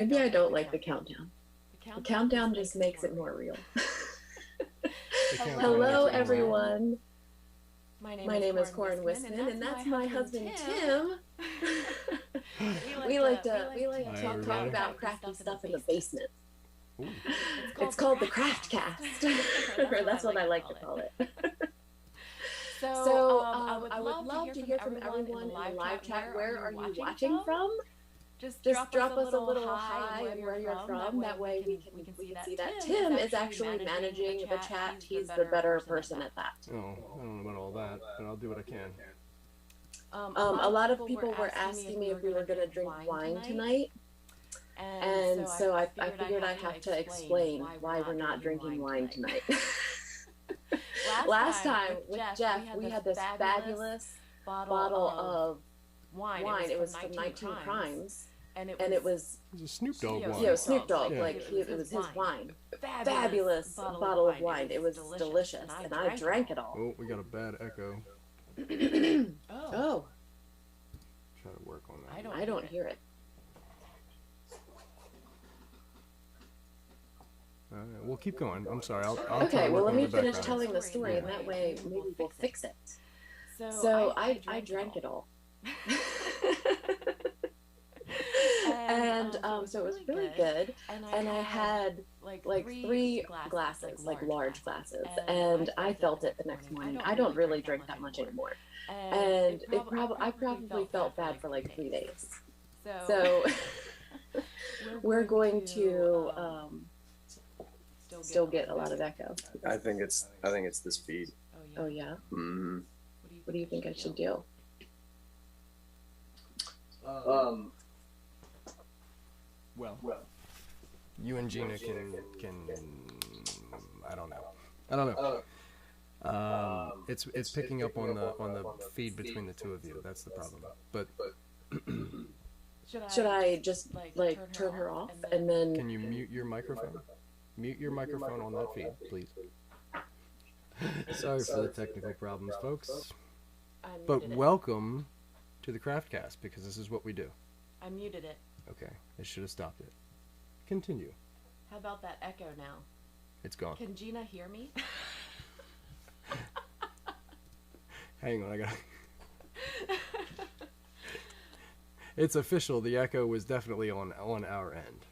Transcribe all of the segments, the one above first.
Maybe I don't like the countdown. The countdown just makes it more real. Hello, everyone. My name is Koren Wiskman, and that's my husband Tim. we like to talk about crafty stuff in the basement. It's called the Craft Cast. That's what I like to call it. So I would love to hear from everyone in the live chat. Where are you watching from? Just drop us a little hi where you're from. That way we can see that Tim is actually managing the chat. He's the better person at that. Oh, I don't know about all that, but I'll do what I can. A lot of people were asking me if we were going to drink wine tonight. And so I figured I'd have to explain why we're not drinking wine tonight. Last time with Jeff, we had this fabulous bottle of wine. It was from 19 Crimes. And it was a Snoop Dogg wine. Yeah, Snoop Dogg. Yeah. Like it was his wine. Fabulous bottle of wine. It was delicious, and I drank it all. Oh, we got a bad echo. Oh. Try to work on that. I don't hear it. We'll keep going. I'm sorry. I'll okay. Well, let me finish telling the story, and that way maybe we'll fix it. So I drank it all. And so it was really good, and I had like three glasses, like large glasses, and I felt it the next morning. I don't really drink that much anymore, and I probably felt bad for like 3 days. So we're going to still get a lot of echo. I think it's this feed. Oh yeah. Mm-hmm. What do you think I should do? Well, you and Gina can I don't know. It's picking up on the feed between the two of you. That's the problem. But should I just like turn her off and then? Can you mute your microphone? Mute your microphone on that feed, please. Sorry for the technical problems, folks. But welcome to the Craftcast, because this is what we do. I muted it. Okay, I should have stopped it. Continue. How about that echo now? It's gone. Can Gina hear me? Hang on, I gotta... It's official, the echo was definitely on our end.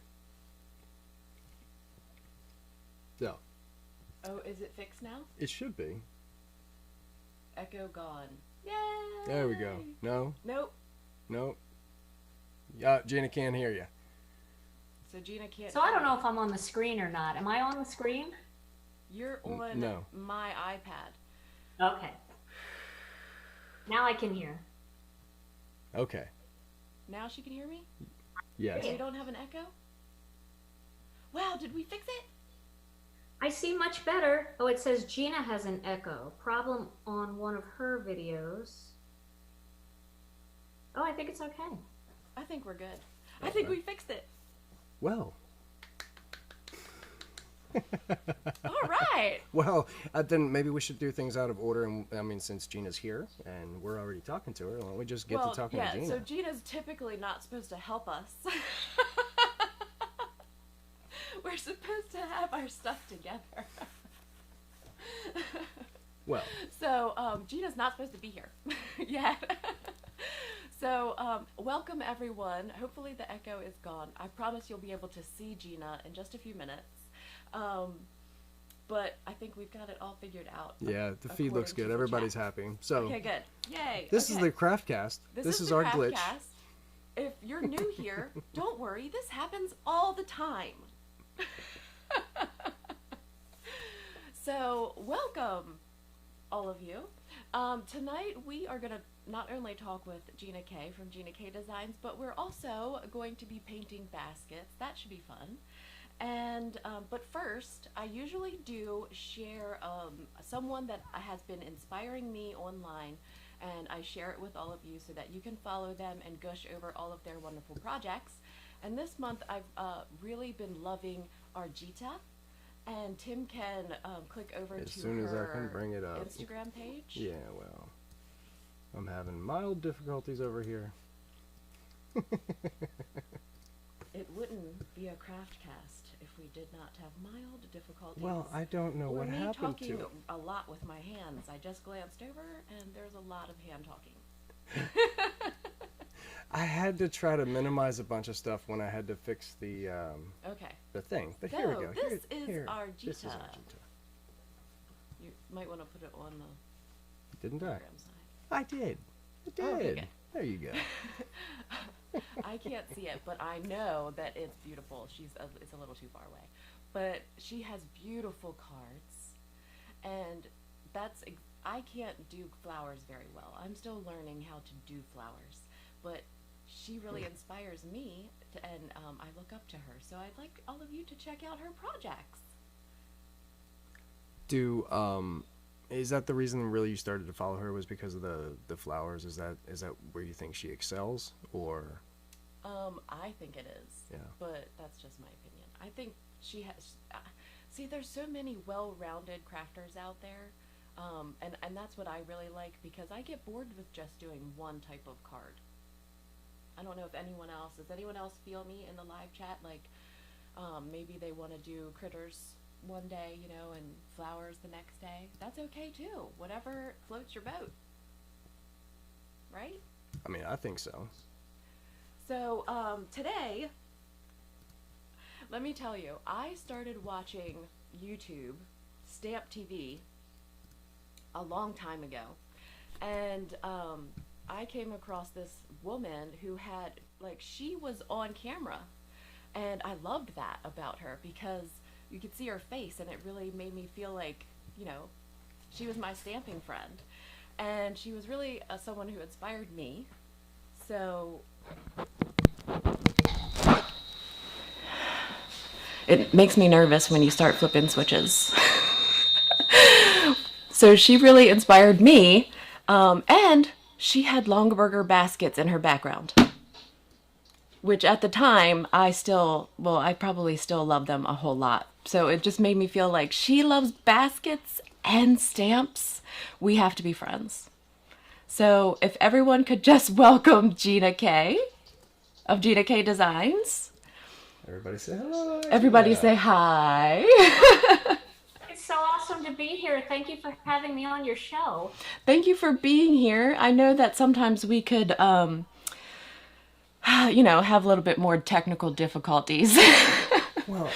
So. Oh, is it fixed now? It should be. Echo gone. Yay! There we go. No? Nope. Nope. Gina can't hear you. So Gina can't. So I don't know if I'm on the screen or not. Am I on the screen? You're on my iPad. Okay. Now I can hear. Okay. Now she can hear me? Yes. We don't have an echo? Wow, did we fix it? I see much better. Oh, it says Gina has an echo. Problem on one of her videos. Oh, I think it's okay. I think we're good. I think we fixed it. Well. All right. Well, then maybe we should do things out of order. And I mean, since Gina's here and we're already talking to her, why don't we just get to talking to Gina? So Gina's typically not supposed to help us. We're supposed to have our stuff together. Well. So Gina's not supposed to be here yet. So welcome everyone. Hopefully the echo is gone. I promise you'll be able to see Gina in just a few minutes. But I think we've got it all figured out. Yeah, the feed looks good. Everybody's happy. So okay, good. Yay. This is the Craftcast. This is our glitch. Cast. If you're new here, don't worry. This happens all the time. So welcome all of you. Tonight we are going to not only talk with Gina K from Gina K Designs, but we're also going to be painting baskets. That should be fun. And but first, I usually do share someone that has been inspiring me online, and I share it with all of you so that you can follow them and gush over all of their wonderful projects. And this month I've really been loving Arjita, and Tim can click over as to soon her as I can bring it up. Instagram page. Yeah, well, I'm having mild difficulties over here. it wouldn't be a craft cast if we did not have mild difficulties. Well, I don't know what happened to it. A lot with my hands. I just glanced over, and there's a lot of hand talking. I had to try to minimize a bunch of stuff when I had to fix the the thing. But here we go. This is Arjita. This is Arjita. You might want to put it on the Didn't I? program side. I did. I did. Okay. There you go. I can't see it, but I know that it's beautiful. It's a little too far away, but she has beautiful cards, and I can't do flowers very well. I'm still learning how to do flowers, but she really inspires me, and I look up to her. So I'd like all of you to check out her projects. Is that the reason really you started to follow her, was because of the flowers? Is that where you think she excels, or? I think it is. Yeah. But that's just my opinion. I think she has. See, there's so many well-rounded crafters out there, and that's what I really like, because I get bored with just doing one type of card. I don't know if anyone else. Does anyone else feel me in the live chat? Like, maybe they want to do critters one day, and flowers the next day. That's okay too. Whatever floats your boat. Right? I mean, I think so. So, today, let me tell you, I started watching YouTube, Stamp TV, a long time ago. And, I came across this woman who had, she was on camera. And I loved that about her, because you could see her face, and it really made me feel like, she was my stamping friend. And she was really someone who inspired me. So it makes me nervous when you start flipping switches. So she really inspired me, and she had Longaberger baskets in her background, which at the time I probably still love them a whole lot. So it just made me feel like she loves baskets and stamps. We have to be friends. So if everyone could just welcome Gina K of Gina K Designs. Everybody say hi. Everybody say hi. It's so awesome to be here. Thank you for having me on your show. Thank you for being here. I know that sometimes we could, have a little bit more technical difficulties. Well,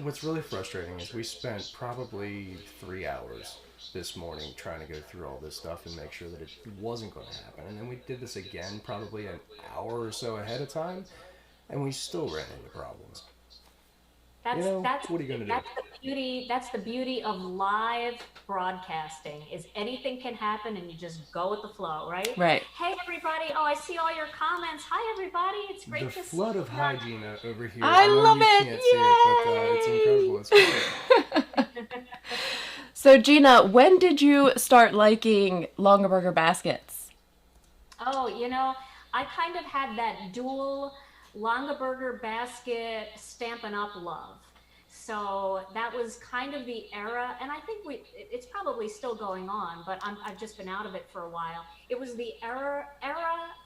what's really frustrating is we spent probably 3 hours this morning trying to go through all this stuff and make sure that it wasn't going to happen. And then we did this again probably an hour or so ahead of time, and we still ran into problems. What are you going to do? That's the beauty of live broadcasting, is anything can happen and you just go with the flow, right? Right. Hey, everybody. Oh, I see all your comments. Hi, everybody. It's great to see you. The flood of hi, Gina, over here. I love it. You can't see it, but it's incredible. It's great. So, Gina, when did you start liking Longaberger baskets? Oh, I kind of had that dual Longaberger basket Stampin' Up love. So that was kind of the era, and I think it's probably still going on, but I've just been out of it for a while. It was the era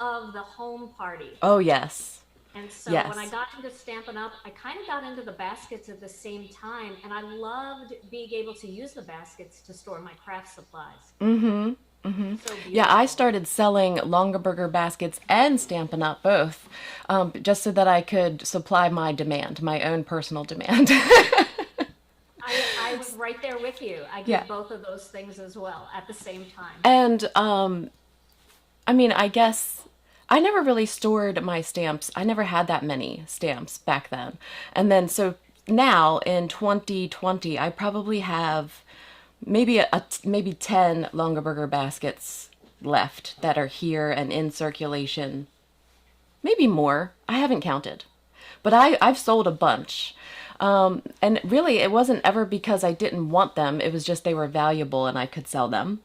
of the home party. Oh, yes. And so when I got into Stampin' Up, I kind of got into the baskets at the same time, and I loved being able to use the baskets to store my craft supplies. Mm-hmm. Mm-hmm. So yeah, I started selling Longaberger baskets and Stampin' Up both, just so that I could supply my demand, my own personal demand. I was right there with you. I did both of those things as well at the same time. And I guess I never really stored my stamps. I never had that many stamps back then. And then so now in 2020, I probably have maybe 10 Longaberger baskets left that are here and in circulation. Maybe more. I haven't counted. But I've sold a bunch. And really, it wasn't ever because I didn't want them. It was just they were valuable and I could sell them.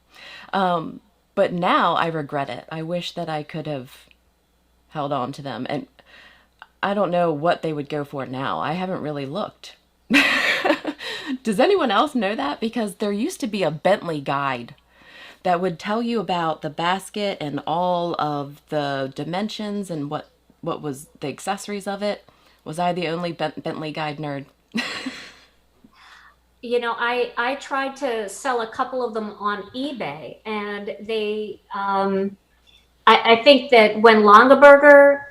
But now I regret it. I wish that I could have held on to them. And I don't know what they would go for now. I haven't really looked. Does anyone else know that? Because there used to be a Bentley guide that would tell you about the basket and all of the dimensions and what was the accessories of it. Was I the only Bentley Guide nerd? You know, I tried to sell a couple of them on eBay, and I think that when Longaberger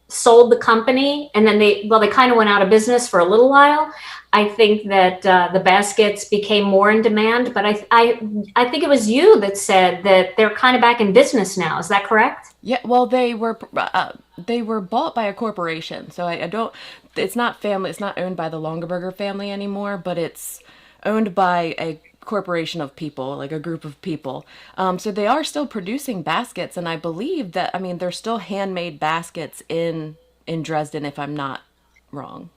sold the company, and then they kind of went out of business for a little while. I think that the baskets became more in demand, but I think it was you that said that they're kind of back in business now. Is that correct? Yeah, well, they were bought by a corporation, so I don't. It's not family. It's not owned by the Longaberger family anymore, but it's owned by a corporation of people, like a group of people. So they are still producing baskets, and I believe that, I mean, they're still handmade baskets in Dresden, if I'm not wrong.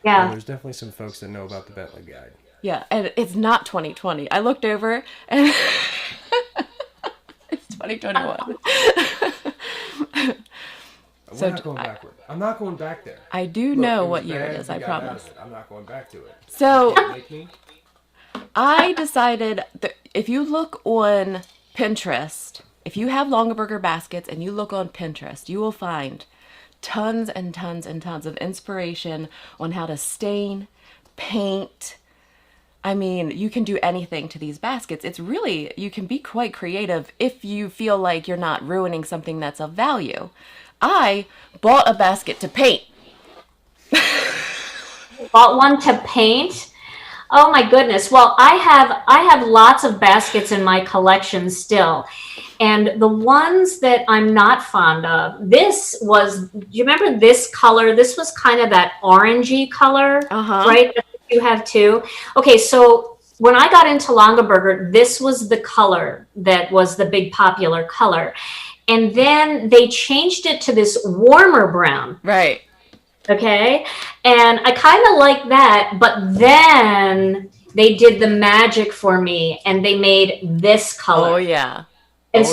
Yeah. Well, there's definitely some folks that know about the Bentley Guide. Yeah, and it's not 2020. I looked over, and it's 2021. We're not going backward. I'm not going back there. I do know what year it is, I promise. I'm not going back to it. So, You can't make me. I decided that if you look on Pinterest, if you have Longaberger baskets and you look on Pinterest, you will find tons and tons and tons of inspiration on how to stain, paint. I mean, you can do anything to these baskets. It's really, you can be quite creative if you feel like you're not ruining something that's of value. I bought a basket to paint. Bought one to paint. Oh my goodness. Well, I have lots of baskets in my collection still. And the ones that I'm not fond of, do you remember this color? This was kind of that orangey color, right? That you have too. Okay, so when I got into Longaberger, this was the color that was the big popular color. And then they changed it to this warmer brown. Right. Okay. And I kind of like that, but then they did the magic for me and they made this color. Oh, yeah. And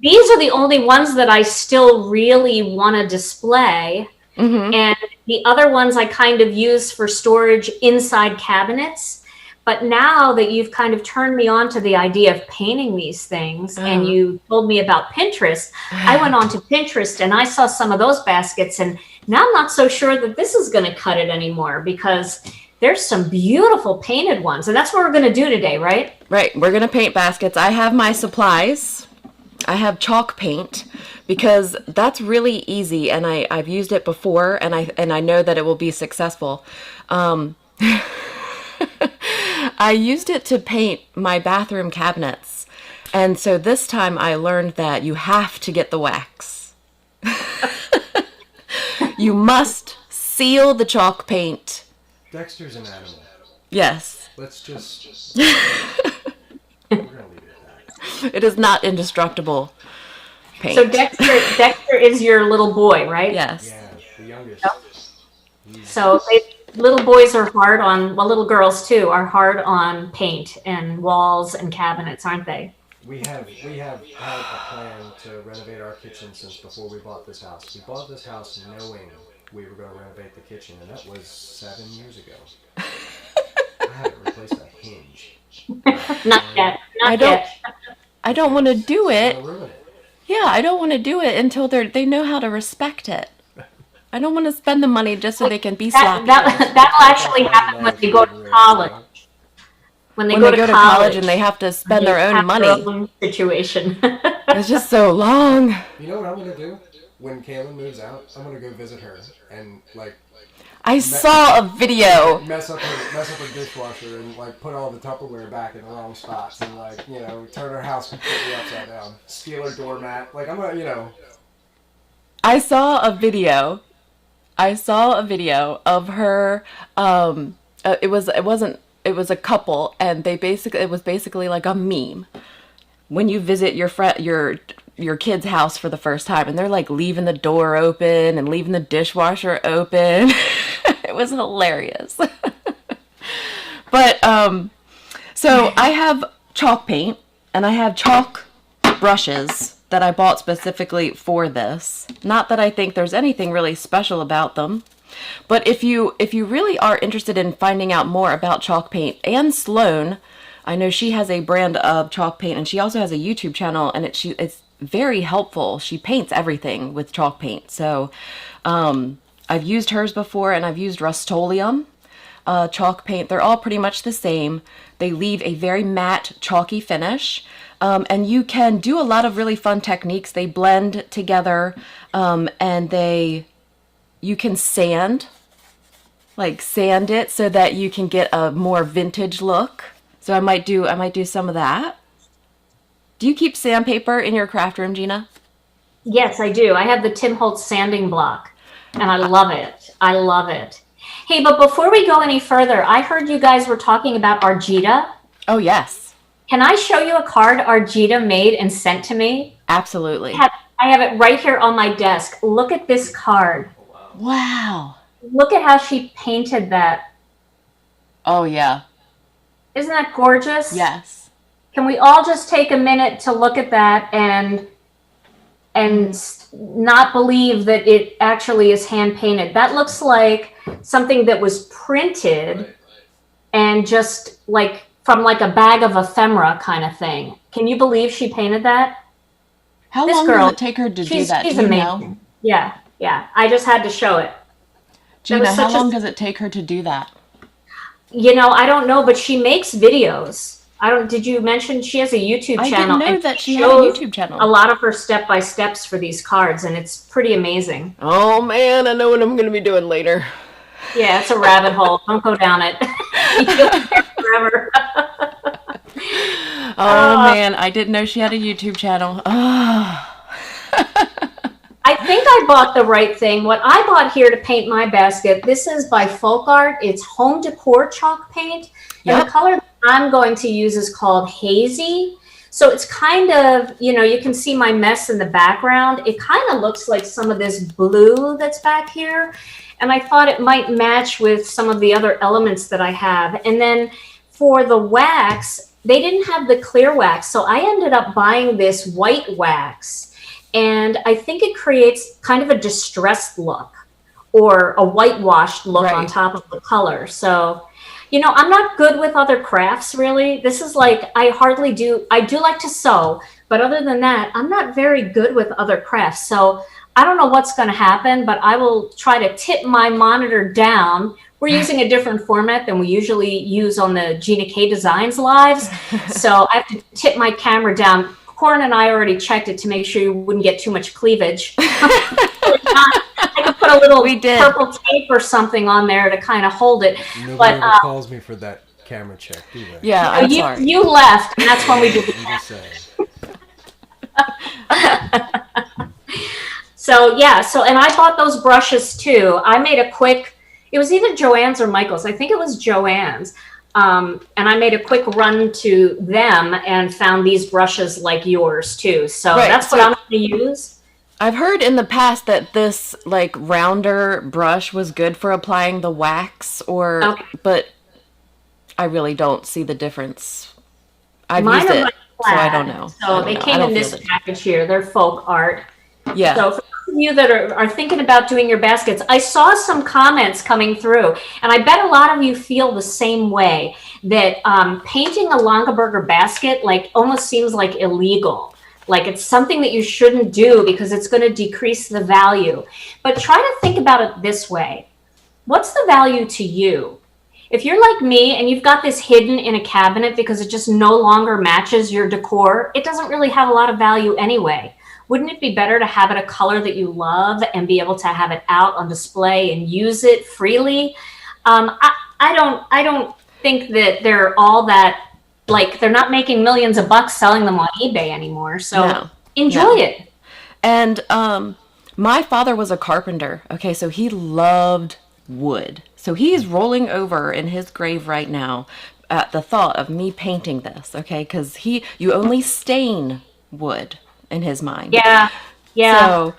these are the only ones that I still really want to display. Mm-hmm. And the other ones I kind of use for storage inside cabinets. But now that you've kind of turned me on to the idea of painting these things and you told me about Pinterest, I went on to Pinterest and I saw some of those baskets, and now I'm not so sure that this is going to cut it anymore because there's some beautiful painted ones. And that's what we're going to do today, right? Right. We're going to paint baskets. I have my supplies. I have chalk paint because that's really easy, and I've used it before, and I know that it will be successful. I used it to paint my bathroom cabinets. And so this time I learned that you have to get the wax. You must seal the chalk paint. Dexter's an animal. Yes. Let's just... We're going to leave it at that. It is not indestructible paint. So Dexter is your little boy, right? Yes. Yeah, the youngest. Yep. So little boys are hard on, well, little girls too, are hard on paint and walls and cabinets, aren't they? We have had a plan to renovate our kitchen since before we bought this house. We bought this house knowing we were going to renovate the kitchen, and that was 7 years ago. I haven't replaced a hinge. Not yet. I don't want to do it. Ruin it. Yeah, I don't want to do it until they know how to respect it. I don't want to spend the money just so they can be sloppy. That'll actually happen when they go to college. When they go to college and they have to spend their own money. Their own situation. It's just so long. You know what I'm gonna do when Kaylin moves out? I'm gonna go visit her and I saw a video. Mess up her dishwasher and put all the Tupperware back in the wrong spots and turn her house completely upside down. Steal her doormat. I'm gonna I saw a video of her. It was a couple, and it was basically like a meme. When you visit your kid's house for the first time, and they're leaving the door open and leaving the dishwasher open. It was hilarious. But so I have chalk paint, and I have chalk brushes that I bought specifically for this. Not that I think there's anything really special about them, but if you really are interested in finding out more about chalk paint, and Sloan, I know she has a brand of chalk paint, and she also has a YouTube channel, and it's very helpful. She paints everything with chalk paint. So I I've used hers before, and I've used Rust-Oleum chalk paint. They're all pretty much the same. They leave a very matte, chalky finish. And you can do a lot of really fun techniques. They blend together, and you can sand it so that you can get a more vintage look. So I might do some of that. Do you keep sandpaper in your craft room, Gina? Yes, I do. I have the Tim Holtz sanding block, and I love it. I love it. Hey, but before we go any further, I heard you guys were talking about Arjita. Oh, yes. Can I show you a card Arjita made and sent to me? Absolutely. I have it right here on my desk. Look at this card. Wow. Look at how she painted that. Oh, yeah. Isn't that gorgeous? Yes. Can we all just take a minute to look at that and not believe that it actually is hand painted? That looks like something that was printed and just like from like a bag of ephemera kind of thing. Can you believe she painted that? How long does it take her to do that? She's Do you amazing. know? Yeah. I just had to show it. Gina, how long does it take her to do that? I don't know, but she makes videos. Did you mention she has a YouTube channel? I didn't know that she had a YouTube channel. A lot of her step-by-steps for these cards, and it's pretty amazing. Oh man, I know what I'm going to be doing later. Yeah, it's a rabbit hole. Don't go down it. You'll be there forever. Oh man, I didn't know she had a YouTube channel. Oh. I think I bought the right thing. What I bought here to paint my basket, this is by Folk Art. It's home decor chalk paint. And the color that I'm going to use is called Hazy. So it's kind of, you can see my mess in the background. It kind of looks like some of this blue that's back here. And I thought it might match with some of the other elements that I have. And then for the wax, they didn't have the clear wax. So I ended up buying this white wax. And I think it creates kind of a distressed look or a whitewashed look on top of the color. So, I'm not good with other crafts, really. This is like, I do like to sew, but other than that, I'm not very good with other crafts. So I don't know what's going to happen, but I will try to tip my monitor down. We're using a different format than we usually use on the Gina K Designs lives. So I have to tip my camera down. Koren and I already checked it to make sure you wouldn't get too much cleavage. I could put a little purple tape or something on there to kind of hold it. Nobody ever calls me for that camera check, do they? Yeah, I'm sorry. You left, and that's when we did the So, and I bought those brushes too. I made it was either Joann's or Michael's. I think it was Joann's. And I made a quick run to them and found these brushes like yours too. So that's what I'm going to use. I've heard in the past that this like rounder brush was good for applying the wax but I really don't see the difference. I've used it, so I don't know. So they came in this package here. They're Folk Art. Yeah. So for those of you that are thinking about doing your baskets, I saw some comments coming through, and I bet a lot of you feel the same way, that painting a Longaberger basket like almost seems like illegal. Like it's something that you shouldn't do because it's going to decrease the value. But try to think about it this way. What's the value to you? If you're like me and you've got this hidden in a cabinet because it just no longer matches your decor, it doesn't really have a lot of value anyway. Wouldn't it be better to have it a color that you love and be able to have it out on display and use it freely? I don't think that they're all that, like, they're not making millions of bucks selling them on eBay anymore. So enjoy it. And my father was a carpenter. Okay, so he loved wood. So he's rolling over in his grave right now at the thought of me painting this. Okay, because you only stain wood in his mind. Yeah. So,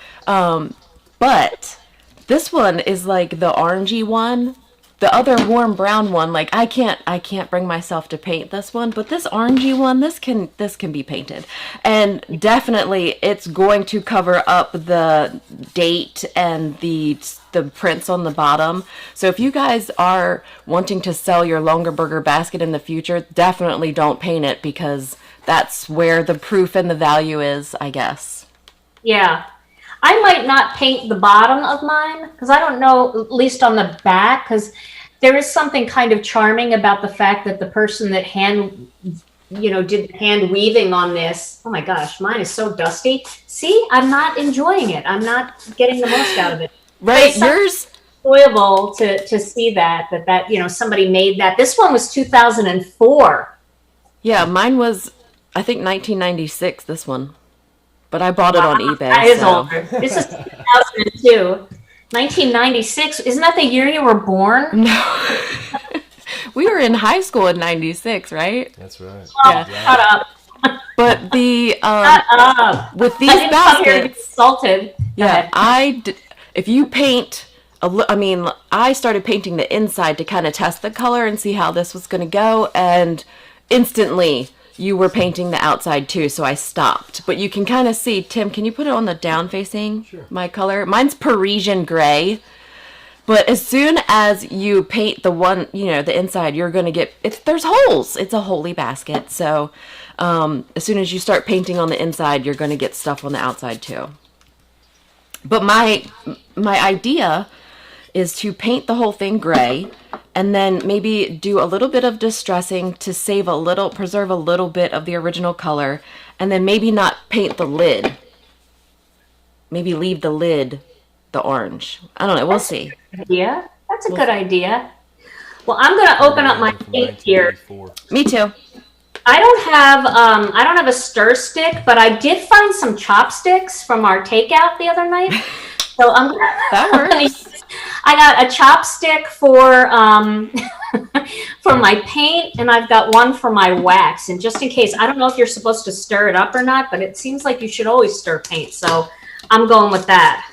but this one is like the orangey one. The other warm brown one, like I can't bring myself to paint this one, but this orangey one, this can be painted. And definitely it's going to cover up the date and the prints on the bottom. So if you guys are wanting to sell your Longaberger basket in the future, definitely don't paint it, because that's where the proof and the value is, I guess. Yeah. I might not paint the bottom of mine because I don't know, at least on the back, because there is something kind of charming about the fact that the person that did hand weaving on this. Oh my gosh, mine is so dusty. See, I'm not enjoying it. I'm not getting the most out of it. Right, yours enjoyable to see that somebody made that. This one was 2004. Yeah, mine was I think 1996. This one, but I bought it on eBay. That is older. This is 2002. 1996. Isn't that the year you were born? No. We were in high school in 96, right? That's right. Oh, yeah. Shut up. But the shut up. With these I didn't baskets, come here to be insulted. Yeah, if you paint, I started painting the inside to kind of test the color and see how this was going to go, and instantly you were painting the outside too, so I stopped. But you can kind of see, Tim, can you put it on the down facing? Sure. My color? Mine's Parisian gray. But as soon as you paint the one, the inside, you're going to get, there's holes. It's a holy basket. So as soon as you start painting on the inside, you're going to get stuff on the outside too. But my idea is to paint the whole thing gray and then maybe do a little bit of distressing to preserve a little bit of the original color, and then maybe not paint the lid. Maybe leave the lid the orange. I don't know. We'll see. Yeah, that's a good idea. Well, I'm going to open up my paint here. Me too. I don't have a stir stick, but I did find some chopsticks from our takeout the other night. So that works. I got a chopstick for for my paint, and I've got one for my wax. And just in case, I don't know if you're supposed to stir it up or not, but it seems like you should always stir paint. So I'm going with that.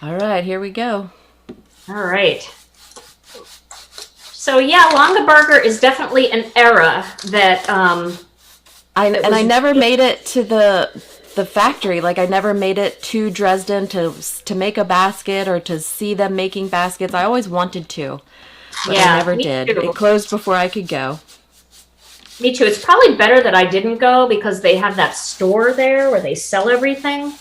All right, here we go. All right. So yeah, Longaberger is definitely an era that I never made it to the factory. Like I never made it to Dresden to make a basket or to see them making baskets. I always wanted to, but I never did. Too. It closed before I could go. Me too. It's probably better that I didn't go because they have that store there where they sell everything.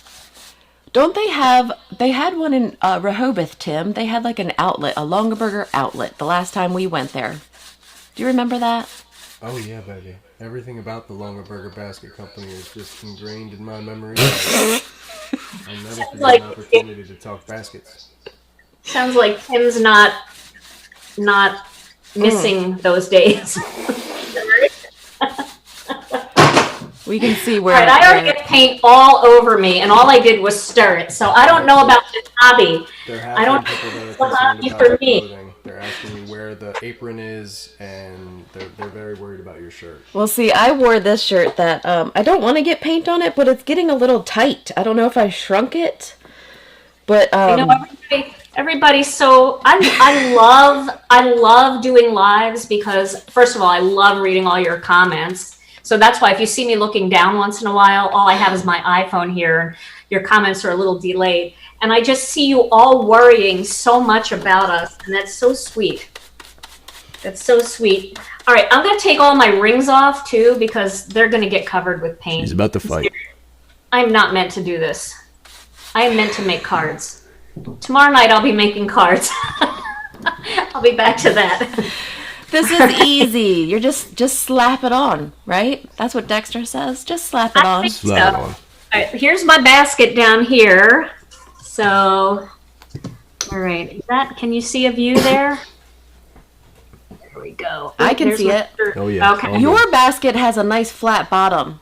Don't they had one in Rehoboth, Tim. They had like an outlet, a Longaberger outlet, the last time we went there. Do you remember that? Oh, yeah, baby. Everything about the Longaberger Basket Company is just ingrained in my memory. I'll never forget an opportunity to talk baskets. Sounds like Tim's not missing those days. We can see where. All right, I already get paint all over me, and all I did was stir it. So I don't know about this hobby. I don't know the hobby for me. They're asking you where the apron is, and they're very worried about your shirt. Well, see, I wore this shirt that I don't want to get paint on it, but it's getting a little tight. I don't know if I shrunk it, but everybody's so I love doing lives because first of all, I love reading all your comments. So that's why if you see me looking down once in a while, all I have is my iPhone here. Your comments are a little delayed. And I just see you all worrying so much about us. And that's so sweet. That's so sweet. All right, I'm going to take all my rings off too because they're going to get covered with paint. He's about to fight. I'm not meant to do this. I am meant to make cards. Tomorrow night I'll be making cards. I'll be back to that. This is easy. You're just slap it on, right? That's what Dexter says. Just slap it on. Slap it on. All right, here's my basket down here. So, all right, can you see a view there? There we go. I can see it. Oh yeah. Okay. Your basket has a nice flat bottom.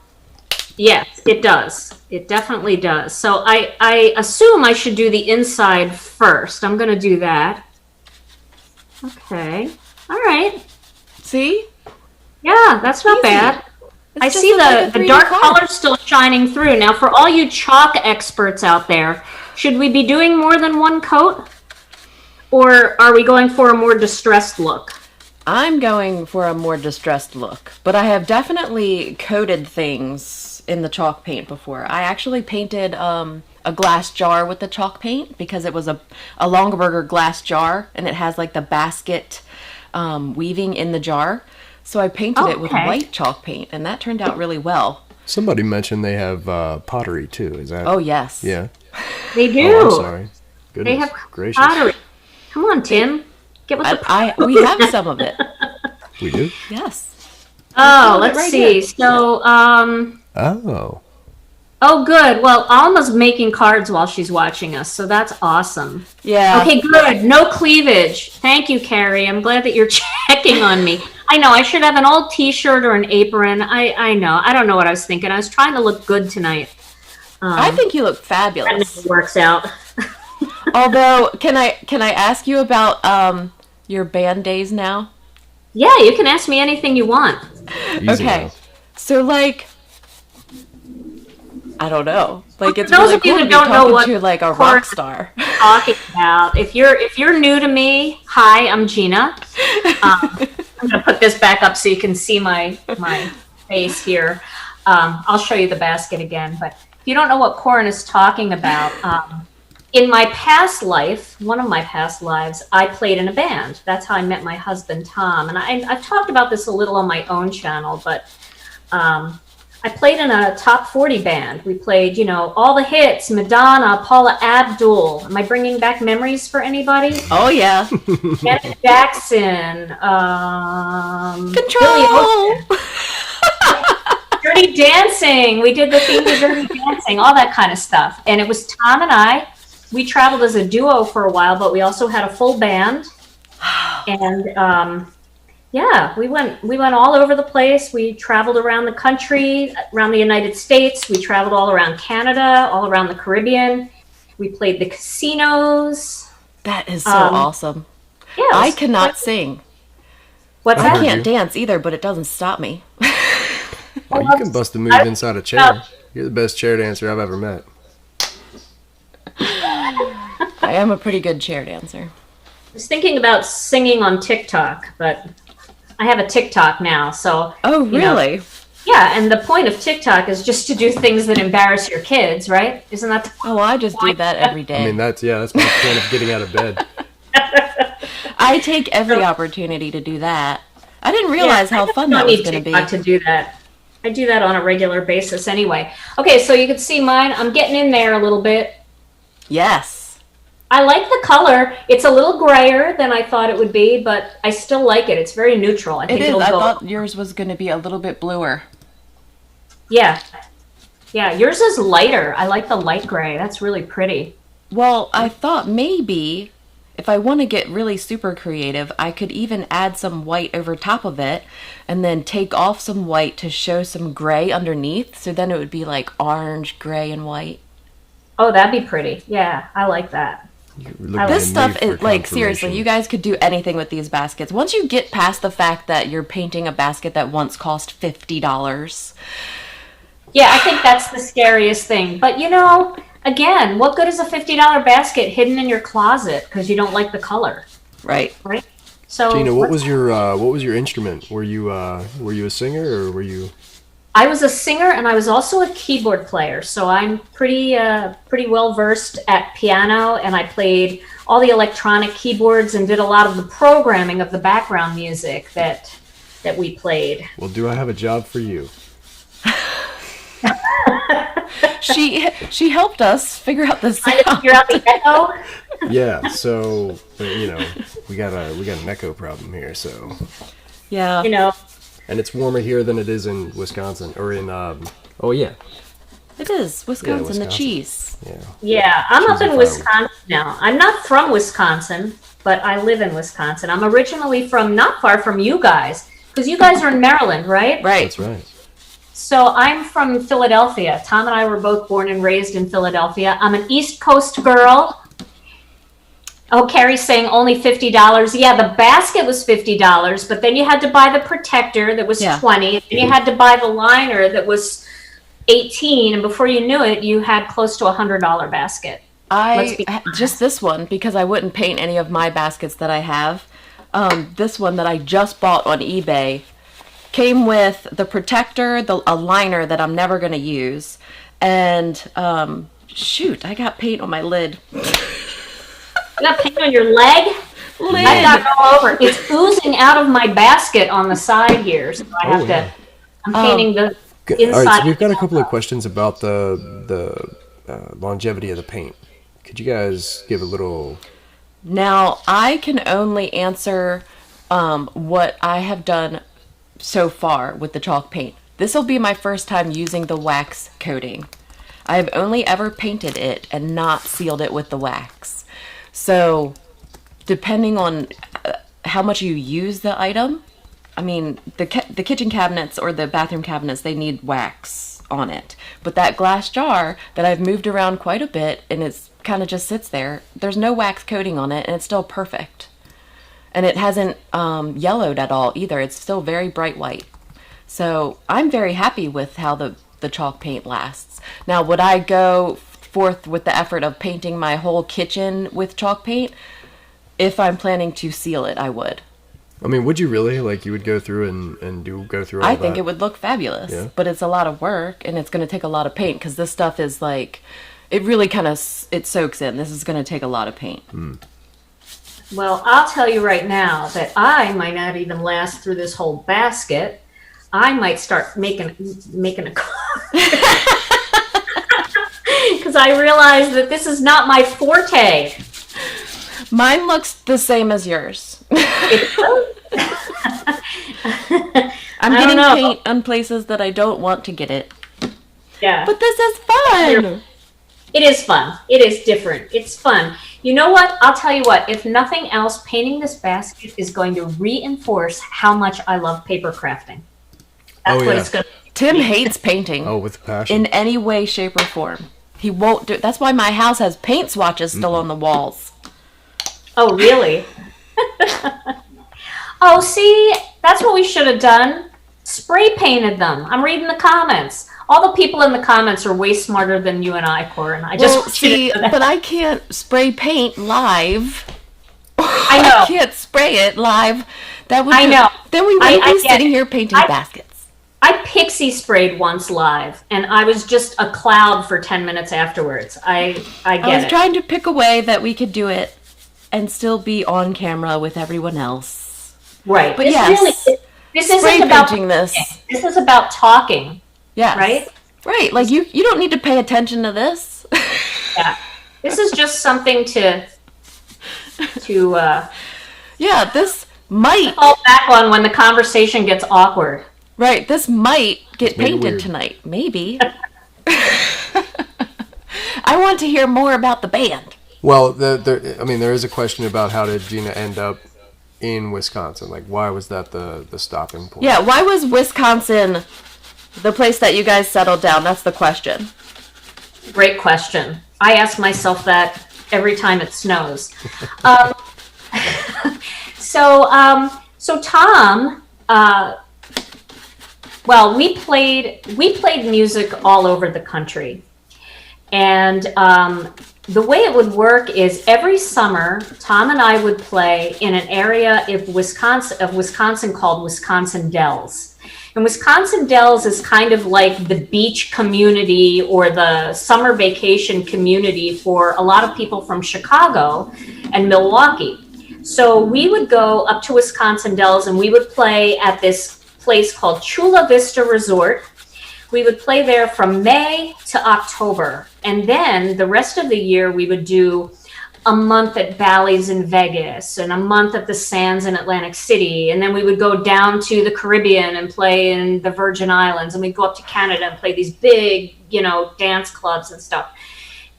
Yes, it does. It definitely does. So I assume I should do the inside first. I'm going to do that. Okay. All right. See? Yeah, that's not bad. I see the dark color still shining through. Now, for all you chalk experts out there, should we be doing more than one coat? Or are we going for a more distressed look? I'm going for a more distressed look, but I have definitely coated things in the chalk paint before. I actually painted a glass jar with the chalk paint because it was a Longaberger glass jar, and it has like the basket weaving in the jar. So I painted it with white chalk paint, and that turned out really well. Somebody mentioned they have pottery too. Is that? Oh yes. Yeah. They do. Oh, I'm sorry. Goodness They have gracious. pottery. Come on, Tim. Get with the we have some of it. We do? Yes. Oh, let's right see. here. So, Oh. oh, good. Well, Alma's making cards while she's watching us, so that's awesome. Yeah. Okay, good. No cleavage. Thank you, Carrie. I'm glad that you're checking on me. I know I should have an old T-shirt or an apron. I know. I don't know what I was thinking. I was trying to look good tonight. I think you look That fabulous. never works out. Although, can I ask you about your band days now? Yeah, you can ask me anything you want. Easy Okay. now. So like, I don't know. Like, it's For those really of you cool to that be don't know talking what to like a Koren rock star. Talking about if you're new to me, hi, I'm Gina. I'm gonna put this back up so you can see my face here. I'll show you the basket again, but if you don't know what Koren is talking about, in my past life, one of my past lives, I played in a band. That's how I met my husband Tom, and I've talked about this a little on my own channel, but I played in a top 40 band. We played, all the hits, Madonna, Paula Abdul. Am I bringing back memories for anybody? Oh yeah. Janet Jackson, Billy Control. Ocean, Dirty Dancing. We did the theme to Dirty Dancing, all that kind of stuff. And it was Tom and I. We traveled as a duo for a while, but we also had a full band. And yeah, we went all over the place. We traveled around the country, around the United States. We traveled all around Canada, all around the Caribbean. We played the casinos. That is so awesome. Yeah, I cannot sing. What's I I that? heard can't you. dance either, but it doesn't stop me. Oh, you can bust a move inside a chair. You're the best chair dancer I've ever met. I am a pretty good chair dancer. I was thinking about singing on TikTok, but I have a TikTok now, so. Oh, really? Yeah, and the point of TikTok is just to do things that embarrass your kids, right? Isn't that the Oh, I just do that every day. I mean, that's my point of getting out of bed. I take every opportunity to do that. I didn't realize how fun that was going to be. TikTok to do that. I do that on a regular basis anyway. Okay, so you can see mine. I'm getting in there a little bit. Yes. I like the color. It's a little grayer than I thought it would be, but I still like it. It's very neutral. I think It is. it'll I go. thought yours was going to be a little bit bluer. Yeah. Yeah, yours is lighter. I like the light gray. That's really pretty. Well, I thought maybe if I want to get really super creative, I could even add some white over top of it and then take off some white to show some gray underneath. So then it would be like orange, gray, and white. Oh, that'd be pretty. Yeah, I like that. This stuff is like, seriously, you guys could do anything with these baskets. Once you get past the fact that you're painting a basket that once cost $50. Yeah, I think that's the scariest thing. But again, what good is a $50 basket hidden in your closet because you don't like the color, Right. right? So Gina, what was your instrument? Were you a singer or were you? I was a singer and I was also a keyboard player. So I'm pretty well versed at piano, and I played all the electronic keyboards and did a lot of the programming of the background music that we played. Well, do I have a job for you? She helped us figure out the Trying to sound. figure out the echo. Yeah. So we got an echo problem here. So. Yeah. And it's warmer here than it is in Wisconsin or in oh yeah. It is. Wisconsin, the Wisconsin. Yeah, cheese. I'm up Cheesy in fireworks. Wisconsin now. I'm not from Wisconsin, but I live in Wisconsin. I'm originally from not far from you guys, because you guys are in Maryland, right? Right. That's right. So I'm from Philadelphia. Tom and I were both born and raised in Philadelphia. I'm an East Coast girl. Oh, Carrie's saying only $50. Yeah, the basket was $50, but then you had to buy the protector that was $20, and then you had to buy the liner that was $18, and before you knew it, you had close to $100 basket. Just this one, because I wouldn't paint any of my baskets that I have. This one that I just bought on eBay came with the protector, a liner that I'm never going to use, and shoot, I got paint on my lid. You got paint on your leg? I got it all over. It's oozing out of my basket on the side here, so I have to. I'm painting the inside. All right, so we've got a couple of questions about the longevity of the paint. Could you guys give a little... Now, I can only answer what I have done so far with the chalk paint. This will be my first time using the wax coating. I have only ever painted it and not sealed it with the wax. So, depending on how much you use the item, I mean, the kitchen cabinets or the bathroom cabinets, they need wax on it. But that glass jar that I've moved around quite a bit and it's kind of just sits there, there's no wax coating on it and it's still perfect. And it hasn't yellowed at all either. It's still very bright white. So I'm very happy with how the chalk paint lasts. Now, would I go forth with the effort of painting my whole kitchen with chalk paint? If I'm planning to seal it, I would. I mean, would you really? Like, you would go through and go through all that? I think it would look fabulous. Yeah. But it's a lot of work, and it's going to take a lot of paint, because this stuff is like, it really kind of, it soaks in. This is going to take a lot of paint. Mm. Well, I'll tell you right now that I might not even last through this whole basket. I might start making a because I realize that this is not my forte. Mine looks the same as yours. I'm getting paint on places that I don't want to get it. Yeah. But this is fun. It is fun. It is different. It's fun. You know what? I'll tell you what. If nothing else, painting this basket is going to reinforce how much I love paper crafting. That's what it's going to do. Tim hates painting. Oh, with passion. In any way, shape, or form. He won't do it. That's why my house has paint swatches still on the walls. Oh, really? Oh, see? That's what we should have done. Spray painted them. I'm reading the comments. All the people in the comments are way smarter than you and I, Koren. But I can't spray paint live. I know. I can't spray it live. That would. I know. Then we wouldn't be sitting here painting baskets. I pixie sprayed once live, and I was just a cloud for 10 minutes afterwards. I get it. I was trying to pick a way that we could do it and still be on camera with everyone else. Right. But yes, this isn't about painting. This is about talking. Yeah. Right? Right. Like you don't need to pay attention to this. Yeah. This is just something to yeah, this might fall back on when the conversation gets awkward. Right. This might get painted tonight. Maybe. I want to hear more about the band. Well, there is a question about how did Gina end up in Wisconsin? Like, why was that the stopping point? Yeah, why was Wisconsin the place that you guys settled down? That's the question. Great question. I ask myself that every time it snows. So Tom, well, we played music all over the country, and the way it would work is every summer, Tom and I would play in an area of Wisconsin called Wisconsin Dells. And Wisconsin Dells is kind of like the beach community or the summer vacation community for a lot of people from Chicago and Milwaukee. So we would go up to Wisconsin Dells and we would play at this place called Chula Vista Resort. We would play there from May to October. And then the rest of the year, we would do a month at Bally's in Vegas and a month at the Sands in Atlantic City. And then we would go down to the Caribbean and play in the Virgin Islands. And we'd go up to Canada and play these big, dance clubs and stuff.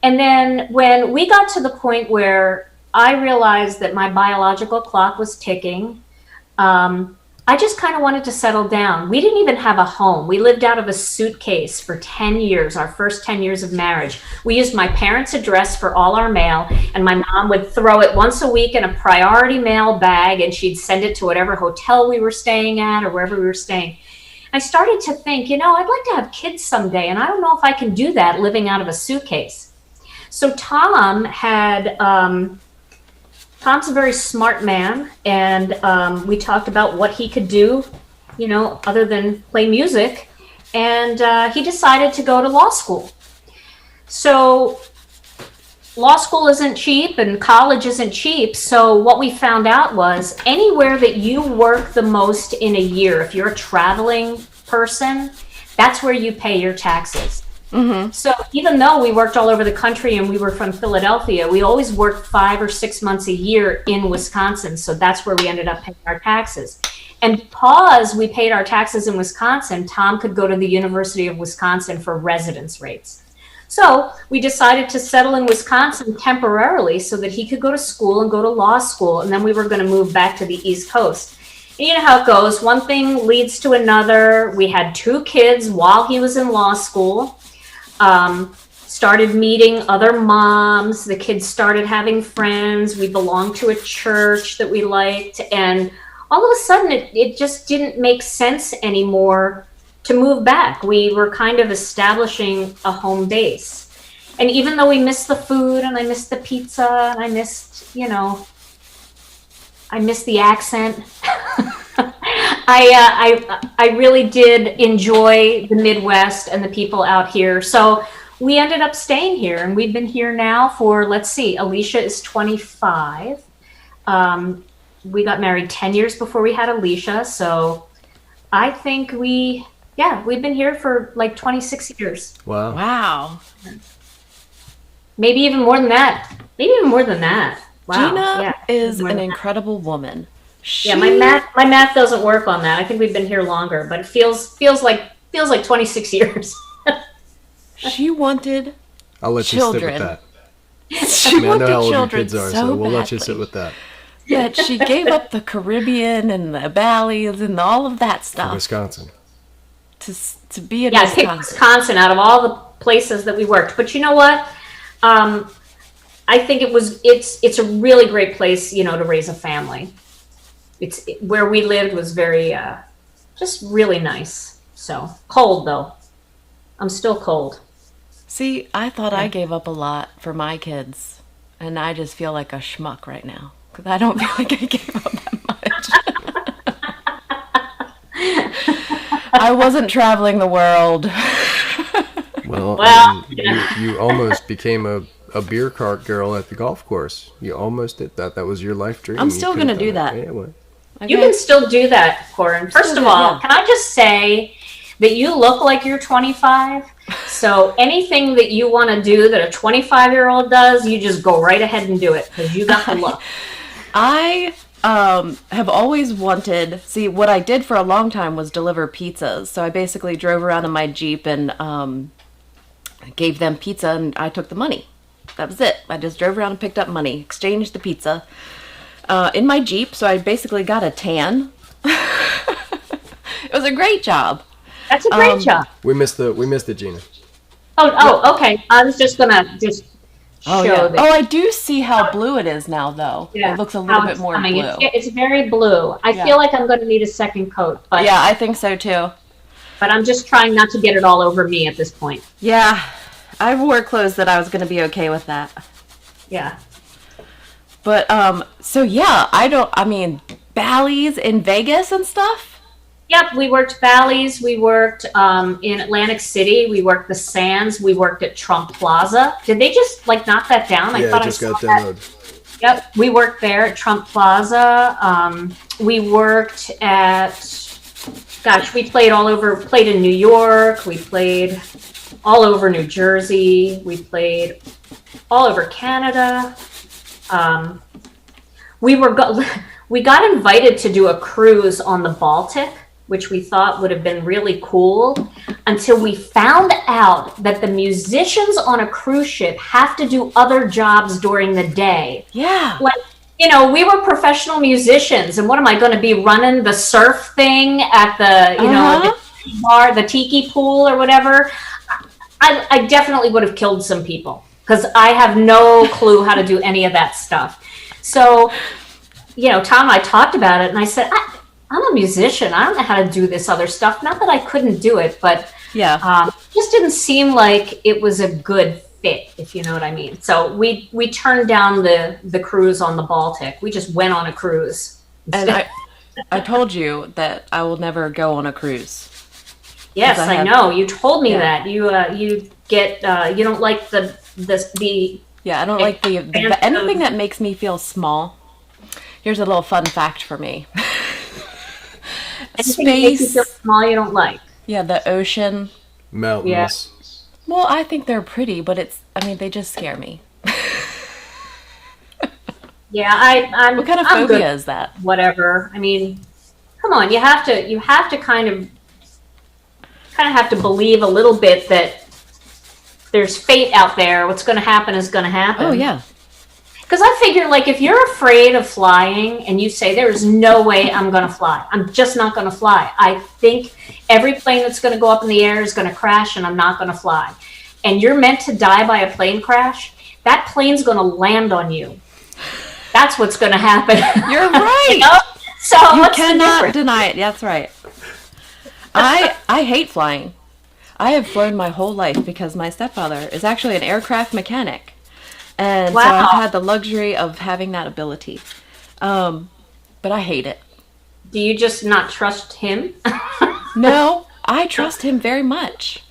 And then when we got to the point where I realized that my biological clock was ticking, I just kind of wanted to settle down. We didn't even have a home. We lived out of a suitcase for 10 years, our first 10 years of marriage. We used my parents' address for all our mail, and my mom would throw it once a week in a priority mail bag, and she'd send it to whatever hotel we were staying at or wherever we were staying. I started to think, I'd like to have kids someday, and I don't know if I can do that living out of a suitcase. So Tom had... Tom's a very smart man, and we talked about what he could do, other than play music, and he decided to go to law school. So law school isn't cheap and college isn't cheap, so what we found out was anywhere that you work the most in a year, if you're a traveling person, that's where you pay your taxes. Mm-hmm. So even though we worked all over the country and we were from Philadelphia, we always worked 5 or 6 months a year in Wisconsin. So that's where we ended up paying our taxes. And because we paid our taxes in Wisconsin, Tom could go to the University of Wisconsin for residence rates. So we decided to settle in Wisconsin temporarily so that he could go to school and go to law school. And then we were going to move back to the East Coast. And you know how it goes. One thing leads to another. We had 2 kids while he was in law school. Started meeting other moms. The kids started having friends. We belonged to a church that we liked. And all of a sudden, it just didn't make sense anymore to move back. We were kind of establishing a home base. And even though we missed the food and I missed the pizza and I missed, I missed the accent, I really did enjoy the Midwest and the people out here. So we ended up staying here, and we've been here now for, let's see, Alicia is 25. We got married 10 years before we had Alicia. So I think we've been here for like 26 years. Wow. Maybe even more than that. Wow. Gina is an incredible woman. My math doesn't work on that. I think we've been here longer, but it feels like 26 years. She wanted I'll let children. You sit with that. She wanted I know how old your children kids are, so we'll let you badly sit with that. that she gave up the Caribbean and the valleys and all of that stuff Wisconsin. Yeah, to be in Wisconsin. I picked Wisconsin out of all the places that we worked. But you know what? I think it's a really great place, to raise a family. Where we lived was very, just really nice. So cold though. I'm still cold. See, I thought I gave up a lot for my kids, and I just feel like a schmuck right now because I don't feel like I gave up that much. I wasn't traveling the world. Well, you almost became a beer cart girl at the golf course. You almost did that. That was your life dream. I'm still going to do that. Yeah, well. Okay. You can still do that, Koren. First of all, can I just say that you look like you're 25? So anything that you want to do that a 25-year-old does, you just go right ahead and do it because you got the look. I have always wanted, what I did for a long time was deliver pizzas. So I basically drove around in my Jeep and gave them pizza and I took the money. That was it. I just drove around and picked up money, exchanged the pizza in my Jeep. So I basically got a tan. It was a great job. That's a great job. We missed it, Gina. Oh, okay. I was just gonna show that. Oh, I do see how blue it is now, though. Yeah, it looks a little bit more blue. It's very blue. I feel like I'm going to need a second coat. But yeah, I think so too. But I'm just trying not to get it all over me at this point. Yeah, I wore clothes that I was going to be okay with that. Yeah. But Bally's in Vegas and stuff. Yep, we worked Bally's, we worked in Atlantic City, we worked the Sands, we worked at Trump Plaza. Did they just knock that down? Yeah, I thought it just got that. demoed. Yep, we worked there at Trump Plaza. We worked at, we played played in New York, we played all over New Jersey, we played all over Canada. We got invited to do a cruise on the Baltic, which we thought would have been really cool, until we found out that the musicians on a cruise ship have to do other jobs during the day. Yeah. We were professional musicians, and what am I going to be running the surf thing at the, the bar, the tiki pool or whatever? I definitely would have killed some people because I have no clue how to do any of that stuff. So, Tom and I talked about it, and I said, I'm a musician. I don't know how to do this other stuff. Not that I couldn't do it, but it just didn't seem like it was a good fit, if you know what I mean. So we turned down the cruise on the Baltic. We just went on a cruise. And I told you that I will never go on a cruise. Yes, I know. You told me that. You get you don't like the I don't like the anything that makes me feel small. Here's a little fun fact for me. Anything that makes you feel small, you don't like. Yeah, the ocean. Mountains. Well, I think they're pretty, but they just scare me. Yeah, I'm. What kind of I'm phobia good. is that? Whatever. I mean, come on. You have to kind of have to believe a little bit that there's fate out there. What's going to happen is going to happen. Oh yeah. Because I figure, like, if you're afraid of flying and you say, there is no way I'm going to fly, I'm just not going to fly. I think every plane that's going to go up in the air is going to crash and I'm not going to fly. And you're meant to die by a plane crash, that plane's going to land on you. That's what's going to happen. You're right. You know? So you cannot deny it. That's right. I hate flying. I have flown my whole life because my stepfather is actually an aircraft mechanic. And wow. So I've had the luxury of having that ability. But I hate it. Do you just not trust him? No, I trust him very much.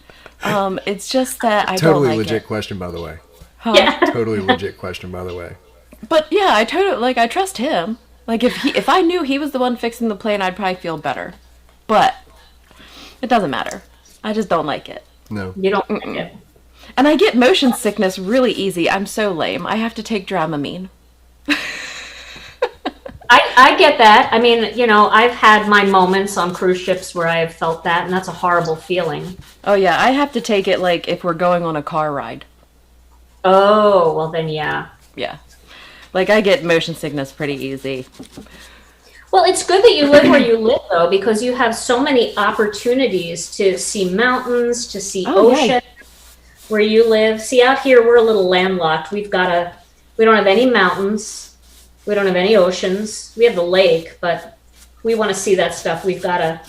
It's just that I don't like it. Totally legit question, by the way. Huh? Yeah. Totally legit question, by the way. But yeah, I trust him. Like if I knew he was the one fixing the plane, I'd probably feel better. But it doesn't matter. I just don't like it. No. You don't like it. And I get motion sickness really easy. I'm so lame. I have to take Dramamine. I get that. I mean, you know, I've had my moments on cruise ships where I have felt that, and that's a horrible feeling. Oh yeah, I have to take it like if we're going on a car ride. Oh, well then, yeah. Yeah. Like I get motion sickness pretty easy. Well, it's good that you live where you live, though, because you have so many opportunities to see mountains, to see ocean. Yeah. Where you live. See, out here, we're a little landlocked. We don't have any mountains. We don't have any oceans. We have the lake, but we want to see that stuff. We've got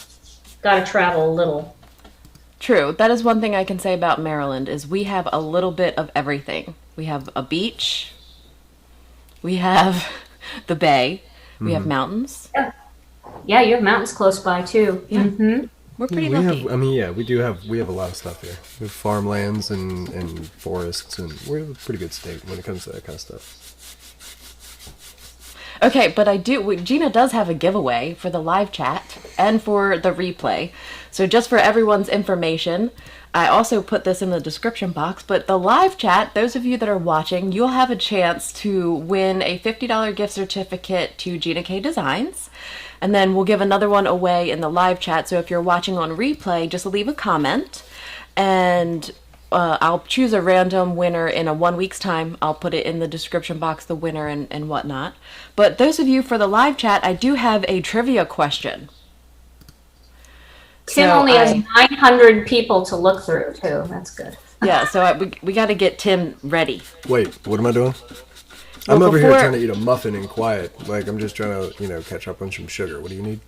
to travel a little. True. That is one thing I can say about Maryland is we have a little bit of everything. We have a beach. We have the bay. We have mountains. Yeah, you have mountains close by too. Yeah. Mm-hmm. We're pretty lucky. We have a lot of stuff here. We have farmlands and forests, and we're a pretty good state when it comes to that kind of stuff. Okay, but Gina does have a giveaway for the live chat and for the replay. So just for everyone's information, I also put this in the description box, but the live chat, those of you that are watching, you'll have a chance to win a $50 gift certificate to Gina K Designs. And then we'll give another one away in the live chat. So if you're watching on replay, just leave a comment and I'll choose a random winner in a 1 week's time. I'll put it in the description box, the winner and whatnot. But those of you for the live chat, I do have a trivia question. Tim only has 900 people to look through, too. That's good. Yeah, so we got to get Tim ready. Wait, what am I doing? I'm over here trying to eat a muffin in quiet. Like, I'm just trying to, catch up on some sugar. What do you need?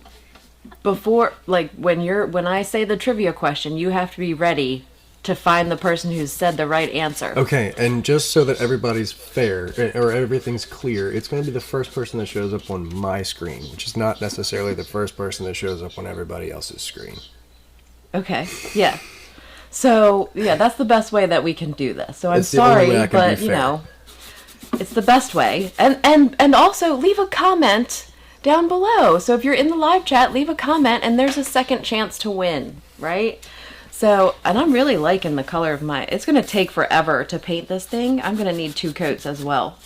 Before, like, when I say the trivia question, you have to be ready to find the person who's said the right answer. Okay, and just so that everybody's fair, or everything's clear, it's going to be the first person that shows up on my screen, which is not necessarily the first person that shows up on everybody else's screen. Okay, yeah. So, yeah, that's the best way that we can do this. So I'm sorry, but, it's the best way. And also, leave a comment down below. So if you're in the live chat, leave a comment, and there's a second chance to win, right? So, and I'm really liking the color of it's going to take forever to paint this thing. I'm going to need 2 coats as well.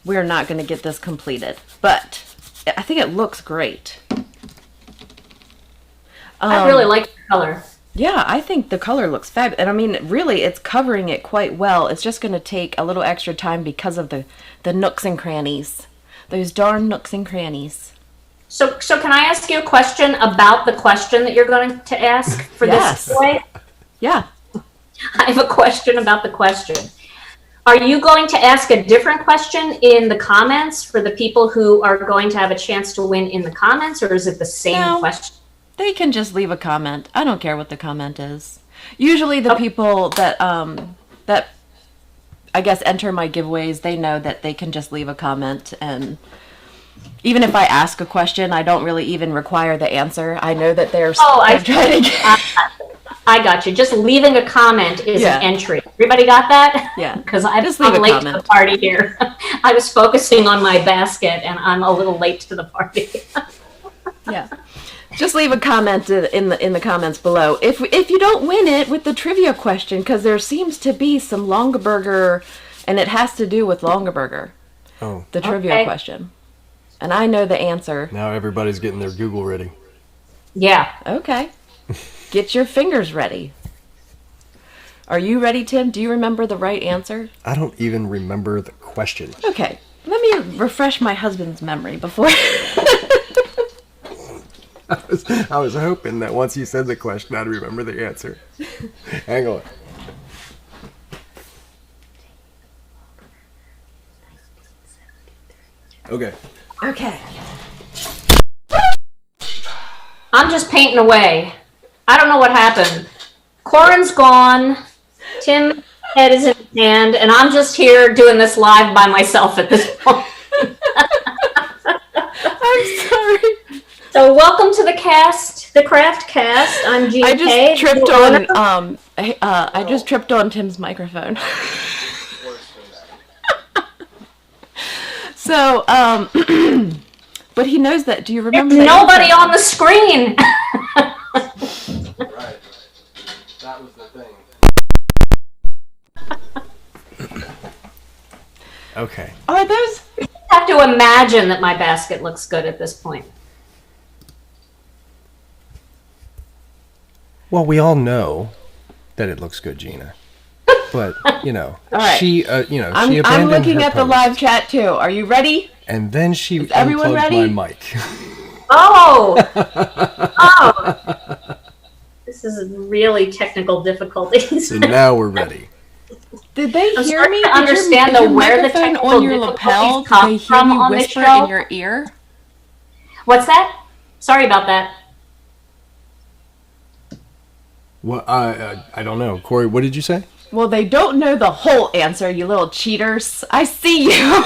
We're not going to get this completed, but I think it looks great. I really like the color. Yeah, I think the color looks fabulous. And I mean, really, it's covering it quite well. It's just going to take a little extra time because of the nooks and crannies. Those darn nooks and crannies. So can I ask you a question about the question that you're going to ask for this giveaway? Yeah. I have a question about the question. Are you going to ask a different question in the comments for the people who are going to have a chance to win in the comments, or is it the same question? They can just leave a comment. I don't care what the comment is. Usually the people that that I guess enter my giveaways, they know that they can just leave a comment, and even if I ask a question, I don't really even require the answer. I know that they're trying to get... I got you. Just leaving a comment is an entry. Everybody got that? Yeah. Because I'm late to the party here. I was focusing on my basket, and I'm a little late to the party. Yeah. Just leave a comment in the comments below if you don't win it with the trivia question, because there seems to be some Longaberger, and it has to do with Longaberger. Oh. The trivia question. And I know the answer. Now everybody's getting their Google ready. Yeah. Okay. Get your fingers ready. Are you ready, Tim? Do you remember the right answer? I don't even remember the question. Okay. Let me refresh my husband's memory before... I was hoping that once you said the question, I'd remember the answer. Hang on. Okay. Okay. I'm just painting away. I don't know what happened. Koren's gone. Tim's head is in his hand, and I'm just here doing this live by myself at this point. I'm sorry. So welcome to the cast, the Craft Cast. I'm Gina I just K, tripped on I just tripped on Tim's microphone. So but he knows that. Do you remember? There's nobody on the screen. Right. That was the thing. Okay. Are those? I have to imagine that my basket looks good at this point. Well, we all know that it looks good, Gina. But, you know, right. she abandoned I'm looking her at the post. live chat too. Are you ready? And then she Is everyone unplugged ready? my mic. Oh! Oh! This is really technical difficulties. So now we're ready. Did they I'm hear starting me? to Did understand your where the microphone technical on your lapel? difficulties Did they come hear from you on this whisper show? in your ear? What's that? Sorry about that. Well, I don't know. Corey, what did you say? Well, they don't know the whole answer, you little cheaters. I see you.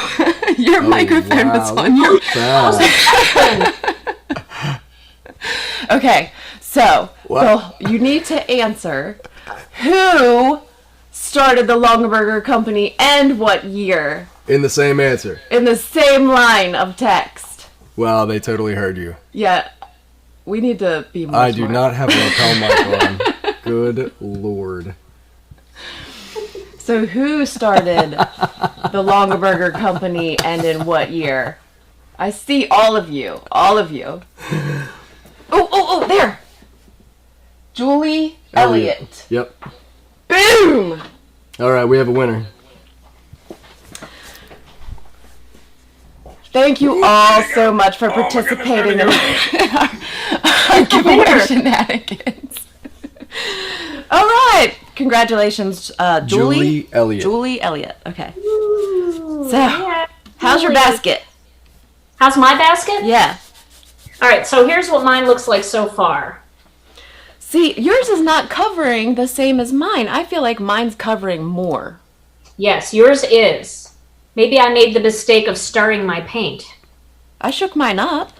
Your microphone was on your... Okay, so you need to answer who started the Longaberger Company and what year? In the same answer. In the same line of text. Well, they totally heard you. Yeah, we need to be more I smart. do not have a lapel mic on. Good Lord. So who started the Longaberger Company and in what year? I see all of you. All of you. Oh, there. Julie Elliott. Yep. Boom! All right, we have a winner. Thank you all so much for participating in our giveaway shenanigans. All right. Congratulations, Julie Elliott. Julie Elliott. Okay. Ooh, So, yeah, how's your basket? How's my basket? Yeah. All right, so here's what mine looks like so far. See, yours is not covering the same as mine. I feel like mine's covering more. Yes, yours is. Maybe I made the mistake of stirring my paint. I shook mine up.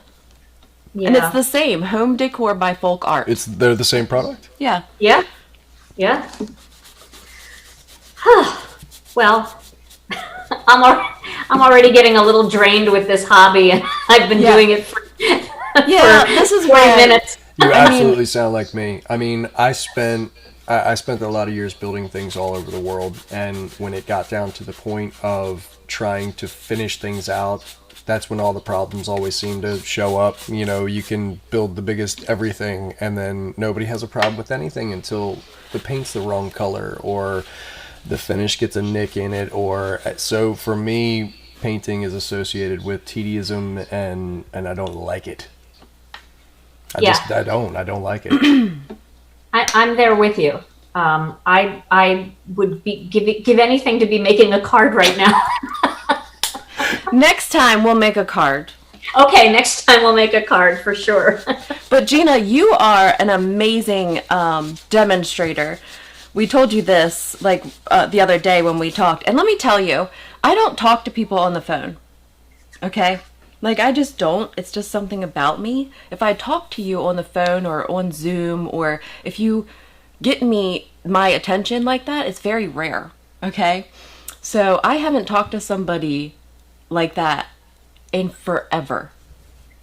Yeah. And it's the same. Home Decor by Folk Art. They're the same product? Yeah. Yeah. Yeah. Well, I'm already getting a little drained with this hobby, and I've been doing it for, this is 20 minutes. You absolutely sound like me. I mean, I spent a lot of years building things all over the world, and when it got down to the point of trying to finish things out, that's when all the problems always seem to show up. You know, you can build the biggest everything, and then nobody has a problem with anything until the paint's the wrong color, or the finish gets a nick in it, or so for me, painting is associated with tediism, and I don't like it. I don't like it. I'm there with you. I would give anything to be making a card right now. Next time we'll make a card. Okay, next time we'll make a card for sure. But Gina, you are an amazing demonstrator. We told you this like the other day when we talked. And let me tell you, I don't talk to people on the phone. Okay? Like, I just don't. It's just something about me. If I talk to you on the phone or on Zoom, or if you get my attention like that, it's very rare. Okay? So I haven't talked to somebody like that in forever.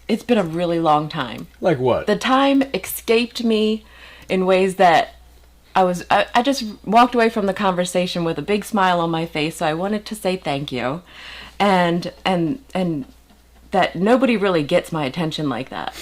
it's been a really long time. Like what? The time escaped me in ways that I just walked away from the conversation with a big smile on my face, so I wanted to say thank you. And that nobody really gets my attention like that.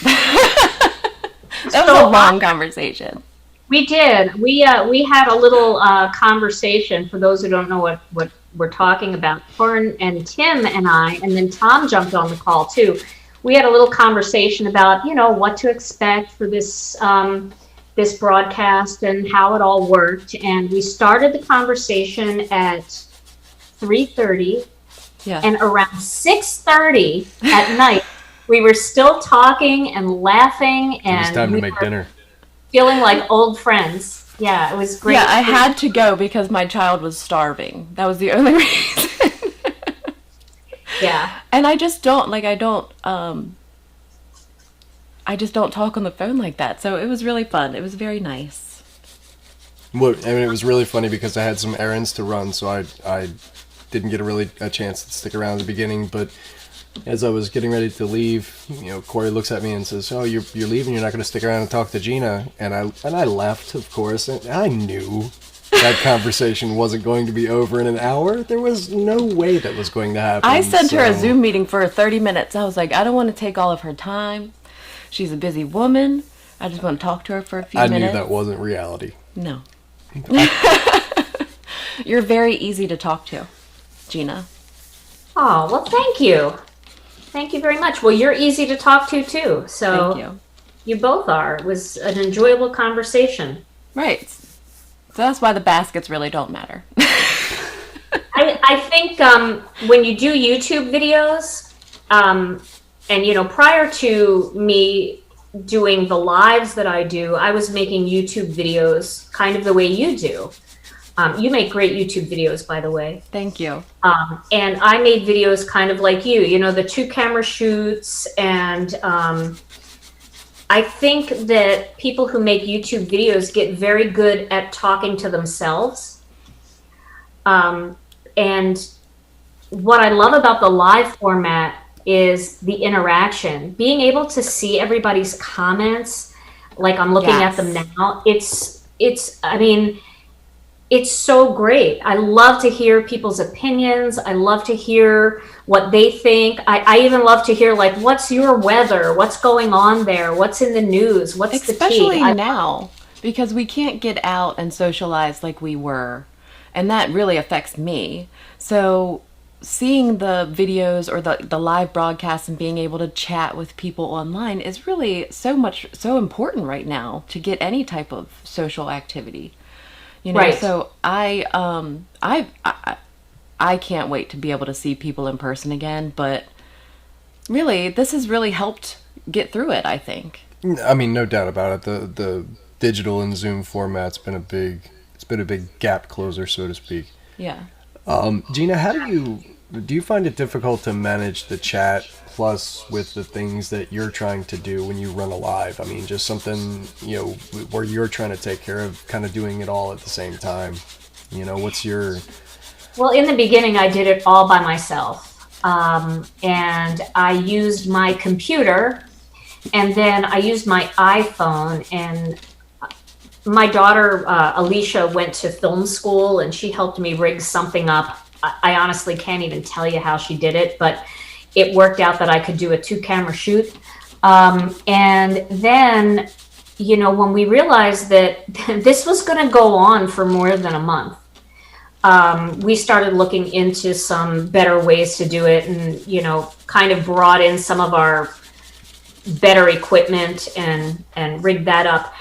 That was a long conversation. We did. We had a little conversation. For those who don't know what we're talking about, Koren and Tim and I, and then Tom jumped on the call too. We had a little conversation about, what to expect for this this broadcast and how it all worked. And we started the conversation at 3:30. Yeah. And around 6:30 at night, we were still talking and laughing, and it was time to make dinner. Feeling like old friends. Yeah, it was great. Yeah, I had to go because my child was starving. That was the only reason. Yeah. And I just don't I just don't talk on the phone like that. So it was really fun. It was very nice. Well, I mean, it was really funny because I had some errands to run, so I didn't get a chance to stick around at the beginning. But as I was getting ready to leave, Corey looks at me and says, "Oh, you're leaving. You're not going to stick around and talk to Gina." And I left, of course. And I knew that conversation wasn't going to be over in an hour. There was no way that was going to happen. I sent her a Zoom meeting for 30 minutes. I was like, I don't want to take all of her time. She's a busy woman. I just want to talk to her for a few minutes. I knew that wasn't reality. No. You're very easy to talk to, Gina. Oh, well, thank you. Thank you very much. Well, you're easy to talk to, too. So thank you. You both are. It was an enjoyable conversation. Right. So that's why the baskets really don't matter. I think when you do YouTube videos, and, prior to me doing the lives that I do, I was making YouTube videos kind of the way you do. You make great YouTube videos, by the way. Thank you. And I made videos kind of like you, the 2-camera shoots. And I think that people who make YouTube videos get very good at talking to themselves. And what I love about the live format is the interaction, being able to see everybody's comments, like I'm looking at them now. It's so great. I love to hear people's opinions. I love to hear what they think. I even love to hear, like, what's your weather? What's going on there? What's in the news? What's especially the tea? Now, because we can't get out and socialize like we were, and that really affects me. So seeing the videos or the live broadcasts and being able to chat with people online is really so important right now to get any type of social activity. Right. So I can't wait to be able to see people in person again, but really this has really helped get through it, I think. I mean, no doubt about it. The digital and Zoom format's been a big gap closer, so to speak. Yeah. Gina, how do you find it difficult to manage the chat plus with the things that you're trying to do when you run a live? I mean, just something, where you're trying to take care of kind of doing it all at the same time. What's your... Well, in the beginning, I did it all by myself. And I used my computer, and then I used my iPhone, and my daughter, Alicia, went to film school, and she helped me rig something up. I honestly can't even tell you how she did it, but it worked out that I could do a 2-camera shoot. And then, when we realized that this was going to go on for more than a month, we started looking into some better ways to do it, and, kind of brought in some of our better equipment and rigged that up.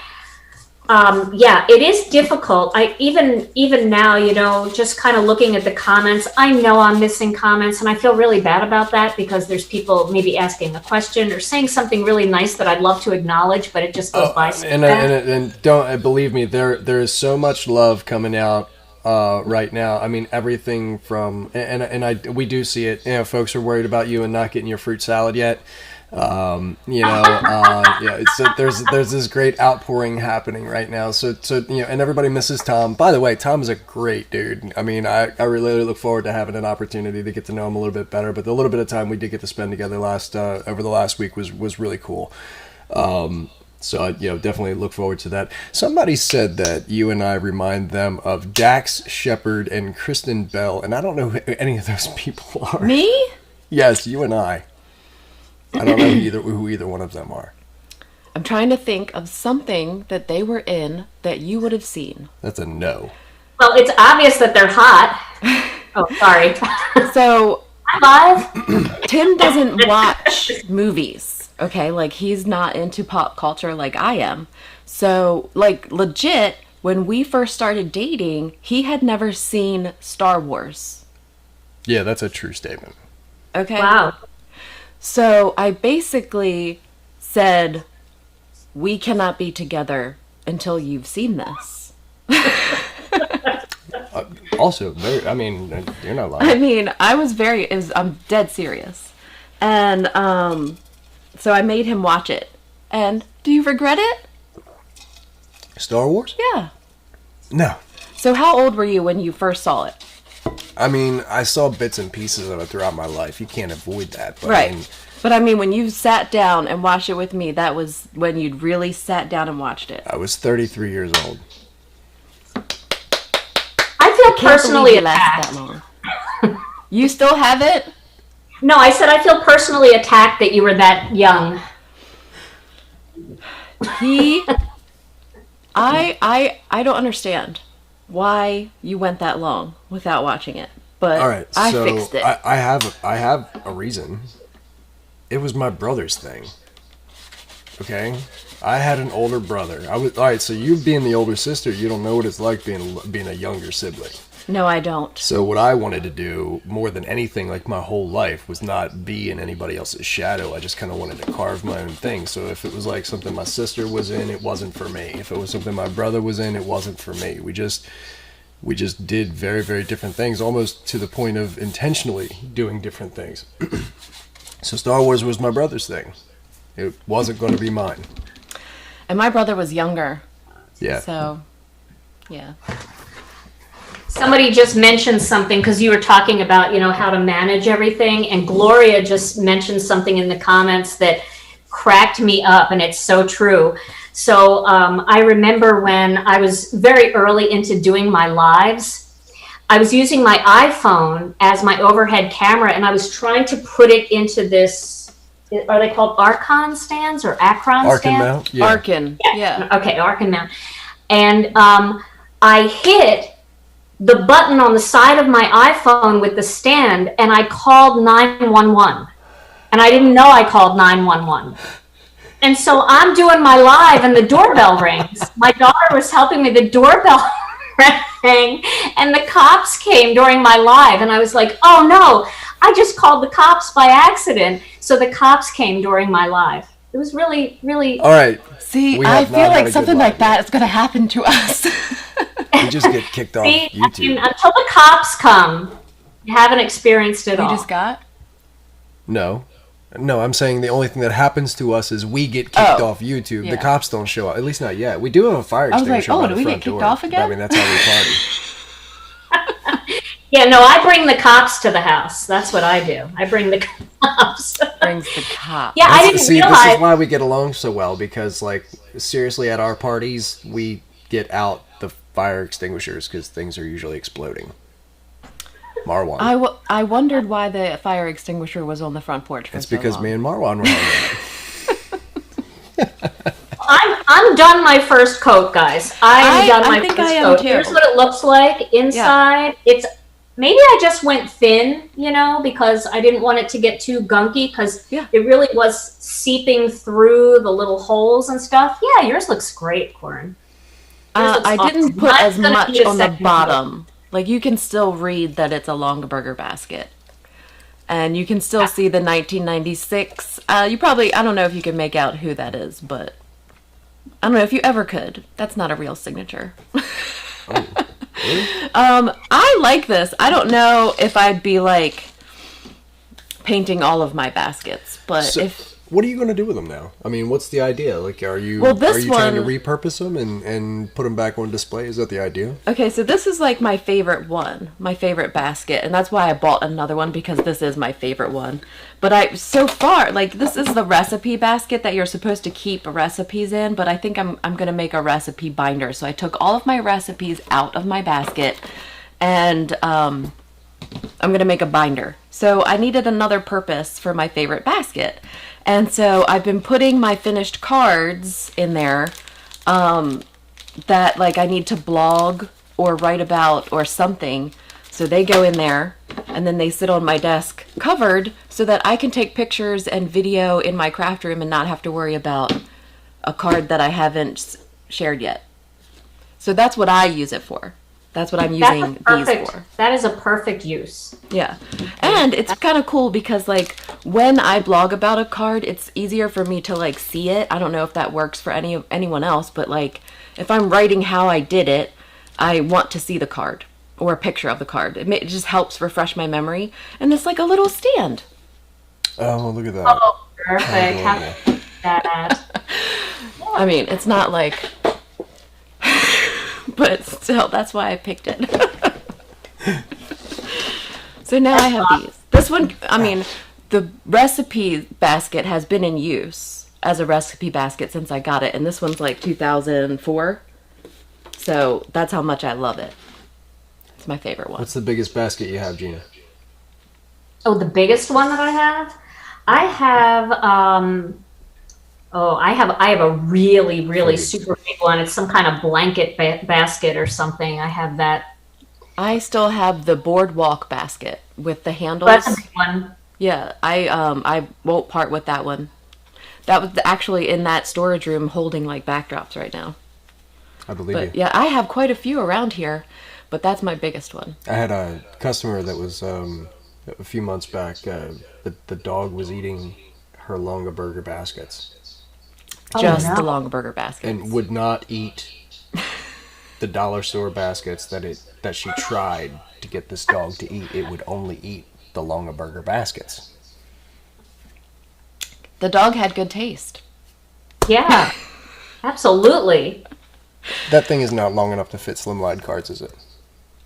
It is difficult. I even now, just kind of looking at the comments, I know I'm missing comments, and I feel really bad about that because there's people maybe asking a question or saying something really nice that I'd love to acknowledge, but it just goes by so fast. And don't believe me, there is so much love coming out right now. I mean, everything from we do see it. Folks are worried about you and not getting your fruit salad yet. So there's this great outpouring happening right now. So and everybody misses Tom. By the way, Tom is a great dude. I mean, I really look forward to having an opportunity to get to know him a little bit better. But the little bit of time we did get to spend together over the last week was really cool. So I definitely look forward to that. Somebody said that you and I remind them of Dax Shepard and Kristen Bell, and I don't know who any of those people are. Me? Yes, you and I. I don't know who either one of them are. I'm trying to think of something that they were in that you would have seen. That's a no. Well, it's obvious that they're hot. Oh, sorry. So, I'm live. Tim doesn't watch movies, okay? Like, he's not into pop culture like I am. So, like, legit, when we first started dating, he had never seen Star Wars. Yeah, that's a true statement. Okay? Wow. So I basically said, we cannot be together until you've seen this. Also, you're not lying. I mean, I'm dead serious. And so I made him watch it. And do you regret it? Star Wars? Yeah. No. So how old were you when you first saw it? I mean, I saw bits and pieces of it throughout my life. You can't avoid that. But right. But I mean, when you sat down and watched it with me, that was when you'd really sat down and watched it. I was 33 years old. I feel personally attacked. That long. You still have it? No, I said I feel personally attacked that you were that young. I don't understand why you went that long without watching it, but all right, I fixed it. I have a reason. It was my brother's thing. Okay, I had an older brother. All right. So you being the older sister, you don't know what it's like being a younger sibling. No, I don't. So what I wanted to do more than anything, like my whole life, was not be in anybody else's shadow. I just kind of wanted to carve my own thing. So if it was like something my sister was in, it wasn't for me. If it was something my brother was in, it wasn't for me. We just did very, very different things, almost to the point of intentionally doing different things. So Star Wars was my brother's thing. It wasn't going to be mine. And my brother was younger. Yeah. So, yeah. Somebody just mentioned something because you were talking about, how to manage everything. And Gloria just mentioned something in the comments that cracked me up, and it's so true. So I remember when I was very early into doing my lives, I was using my iPhone as my overhead camera, and I was trying to put it into this, are they called Archon stands or Acron stands? Archon mount? Yeah. Archon, yeah. Okay, Archon mount. And I hit the button on the side of my iPhone with the stand, and I called 911. And I didn't know I called 911. And so I'm doing my live, and the doorbell rings. My daughter was helping me. The doorbell rang, and the cops came during my live. And I was like, oh, no, I just called the cops by accident. So the cops came during my live. It was really, really... All right. See, I feel like something like that is going to happen to us. You just get kicked off YouTube. I mean, until the cops come, you haven't experienced it all. You just got? No, I'm saying the only thing that happens to us is we get kicked off YouTube. Yeah. The cops don't show up, at least not yet. We do have a fire extinguisher by the front door. Do we get kicked off again? I mean, that's how we party. Yeah, no, I bring the cops to the house. That's what I do. I bring the cops. Brings the cops. Yeah, I didn't realize. This is why we get along so well, because, like, seriously, at our parties, we get out the fire extinguishers because things are usually exploding. Marwan. I wondered why the fire extinguisher was on the front porch for It's because me and Marwan were on I'm done my first coat, guys. I'm done my first coat. Too. Here's what it looks like inside. Yeah. Maybe I just went thin, because I didn't want it to get too gunky, because it really was seeping through the little holes and stuff. Yeah, yours looks great, Koren. I didn't put as much on the bottom. Like, you can still read that it's a Longaberger basket. And you can still see the 1996. You probably, I don't know if you can make out who that is, but I don't know if you ever could. That's not a real signature. Oh, really? I like this. I don't know if I'd be, like, painting all of my baskets, but what are you going to do with them now? I mean, what's the idea? Like, are you trying to repurpose them and put them back on display? Is that the idea? Okay, so this is like my favorite one, my favorite basket, and that's why I bought another one, because this is my favorite one. But so far, like, this is the recipe basket that you're supposed to keep recipes in, but I think I'm going to make a recipe binder. So I took all of my recipes out of my basket, and I'm going to make a binder. So I needed another purpose for my favorite basket. And so I've been putting my finished cards in there that, like, I need to blog or write about or something. So they go in there, and then they sit on my desk covered so that I can take pictures and video in my craft room and not have to worry about a card that I haven't shared yet. So that's what I use it for. That's what I'm using these for. That is a perfect use. Yeah. And it's kind of cool because, like, when I blog about a card, it's easier for me to, like, see it. I don't know if that works for anyone else, but, like, if I'm writing how I did it, I want to see the card or a picture of the card. It just helps refresh my memory. And it's like a little stand. Oh, look at that. Oh, perfect. How that. I mean, it's not like... But still, that's why I picked it. So now I have these. This one, I mean, the recipe basket has been in use as a recipe basket since I got it. And this one's like 2004. So that's how much I love it. It's my favorite one. What's the biggest basket you have, Gina? Oh, the biggest one that I have? I have a really, really super big one. It's some kind of blanket basket or something. I have that. I still have the boardwalk basket with the handles. That's a big one. Yeah, I won't part with that one. That was actually in that storage room holding like backdrops right now. I believe you. Yeah, I have quite a few around here, but that's my biggest one. I had a customer that was a few months back. The dog was eating her Longaberger baskets. Just the Longaberger baskets. And would not eat the dollar store baskets that she tried to get this dog to eat. It would only eat the Longaberger baskets. The dog had good taste. Yeah, absolutely. That thing is not long enough to fit slimline cards, is it?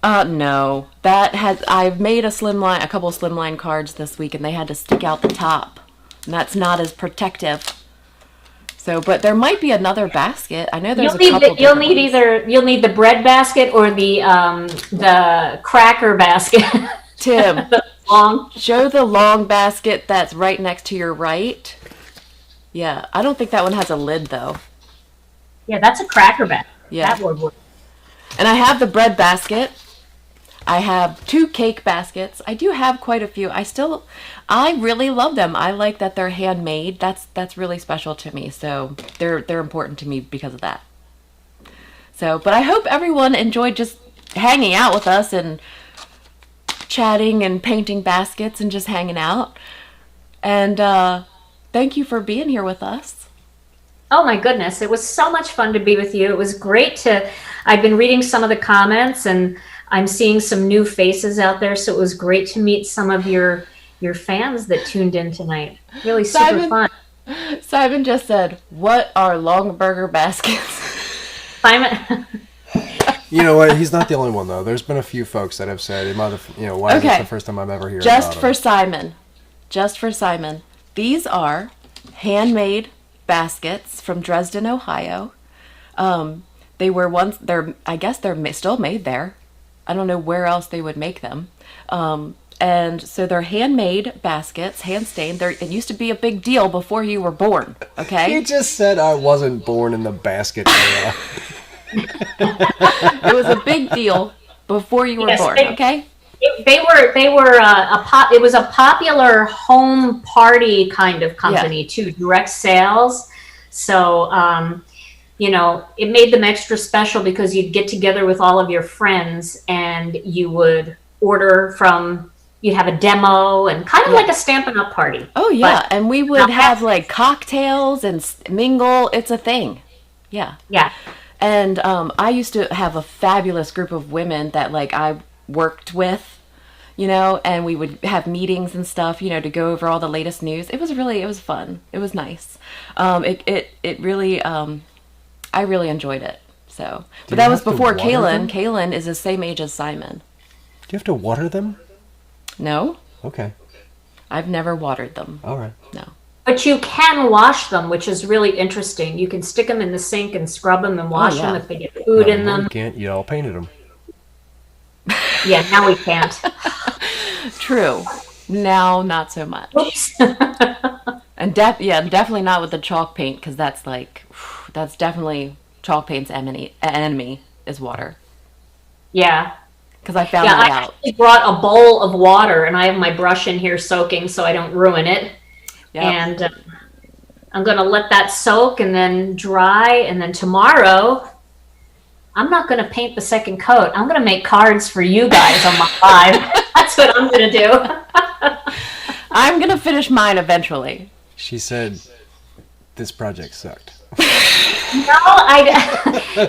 No. I've made a couple slimline cards this week, and they had to stick out the top. And that's not as protective. So, but there might be another basket. I know there's a couple. You'll need the bread basket or the cracker basket. Tim, show the long basket that's right next to your right. Yeah, I don't think that one has a lid though. Yeah, that's a cracker basket. Yeah. That would work. And I have the bread basket. I have 2 cake baskets. I do have quite a few. I really love them. I like that they're handmade. That's really special to me. So they're important to me because of that. So, but I hope everyone enjoyed just hanging out with us and chatting and painting baskets and just hanging out. And thank you for being here with us. Oh my goodness, it was so much fun to be with you. It was great I've been reading some of the comments and I'm seeing some new faces out there, so it was great to meet some of your fans that tuned in tonight. Really super fun. Simon just said, "What are Longaberger baskets?" Simon. You know what? He's not the only one though. There's been a few folks that have said, "Why is this the first time I'm ever hearing about it?" Just for Simon. These are handmade baskets from Dresden, Ohio. They were once. I guess they're still made there. I don't know where else they would make them. And so they're handmade baskets, hand stained. It used to be a big deal before you were born, okay? You just said I wasn't born in the basket era. It was a big deal before you were born, okay? It was a popular home party kind of company too, direct sales. So, it made them extra special because you'd get together with all of your friends and you would order you'd have a demo and kind of like a Stampin' Up! Party. Oh, yeah. And we would have like cocktails and mingle. It's a thing. Yeah. Yeah. And I used to have a fabulous group of women that like I worked with, and we would have meetings and stuff, to go over all the latest news. It was fun. It was nice. It really, I really enjoyed it. So, but that was before Kaylin. Kaylin is the same age as Simon. Do you have to water them? No. Okay. I've never watered them. All right. No. But you can wash them, which is really interesting. You can stick them in the sink and scrub them and wash them if they get food in them. You can't. You all painted them. Yeah, now we can't. True. Now, not so much. And definitely not with the chalk paint, because that's definitely chalk paint's enemy is water. Yeah. Because I found that out. I brought a bowl of water, and I have my brush in here soaking so I don't ruin it. Yep. And I'm going to let that soak and then dry, and then tomorrow I'm not going to paint the second coat. I'm going to make cards for you guys on my live. That's what I'm going to do. I'm going to finish mine eventually. She said this project sucked. No,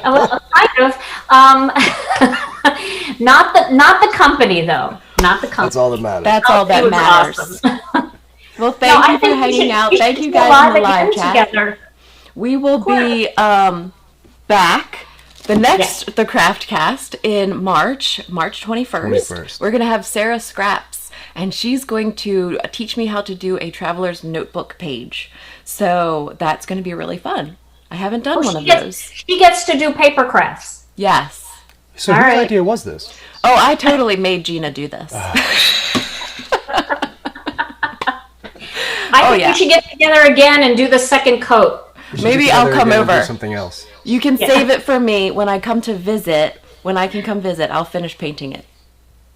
well, kind of. Not the company, though. Not the company. That's all that matters. That's all that matters. Awesome. Well, thank you for hanging out. Thank you guys in the live chat. Together. We will be back the Craft Cast in March 21st. We're going to have Sarah Scraps, and she's going to teach me how to do a traveler's notebook page. So that's going to be really fun. I haven't done one of those. She gets to do paper crafts. Yes. So whose idea was this? Oh, I totally made Gina do this. I think we should get together again and do the second coat. Maybe I'll come over. Do something else. You can save it for me when I come to visit. When I can come visit, I'll finish painting it.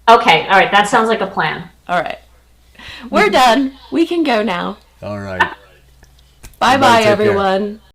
Okay. All right. That sounds like a plan. All right. We're done. We can go now. All right. Bye-bye, everyone.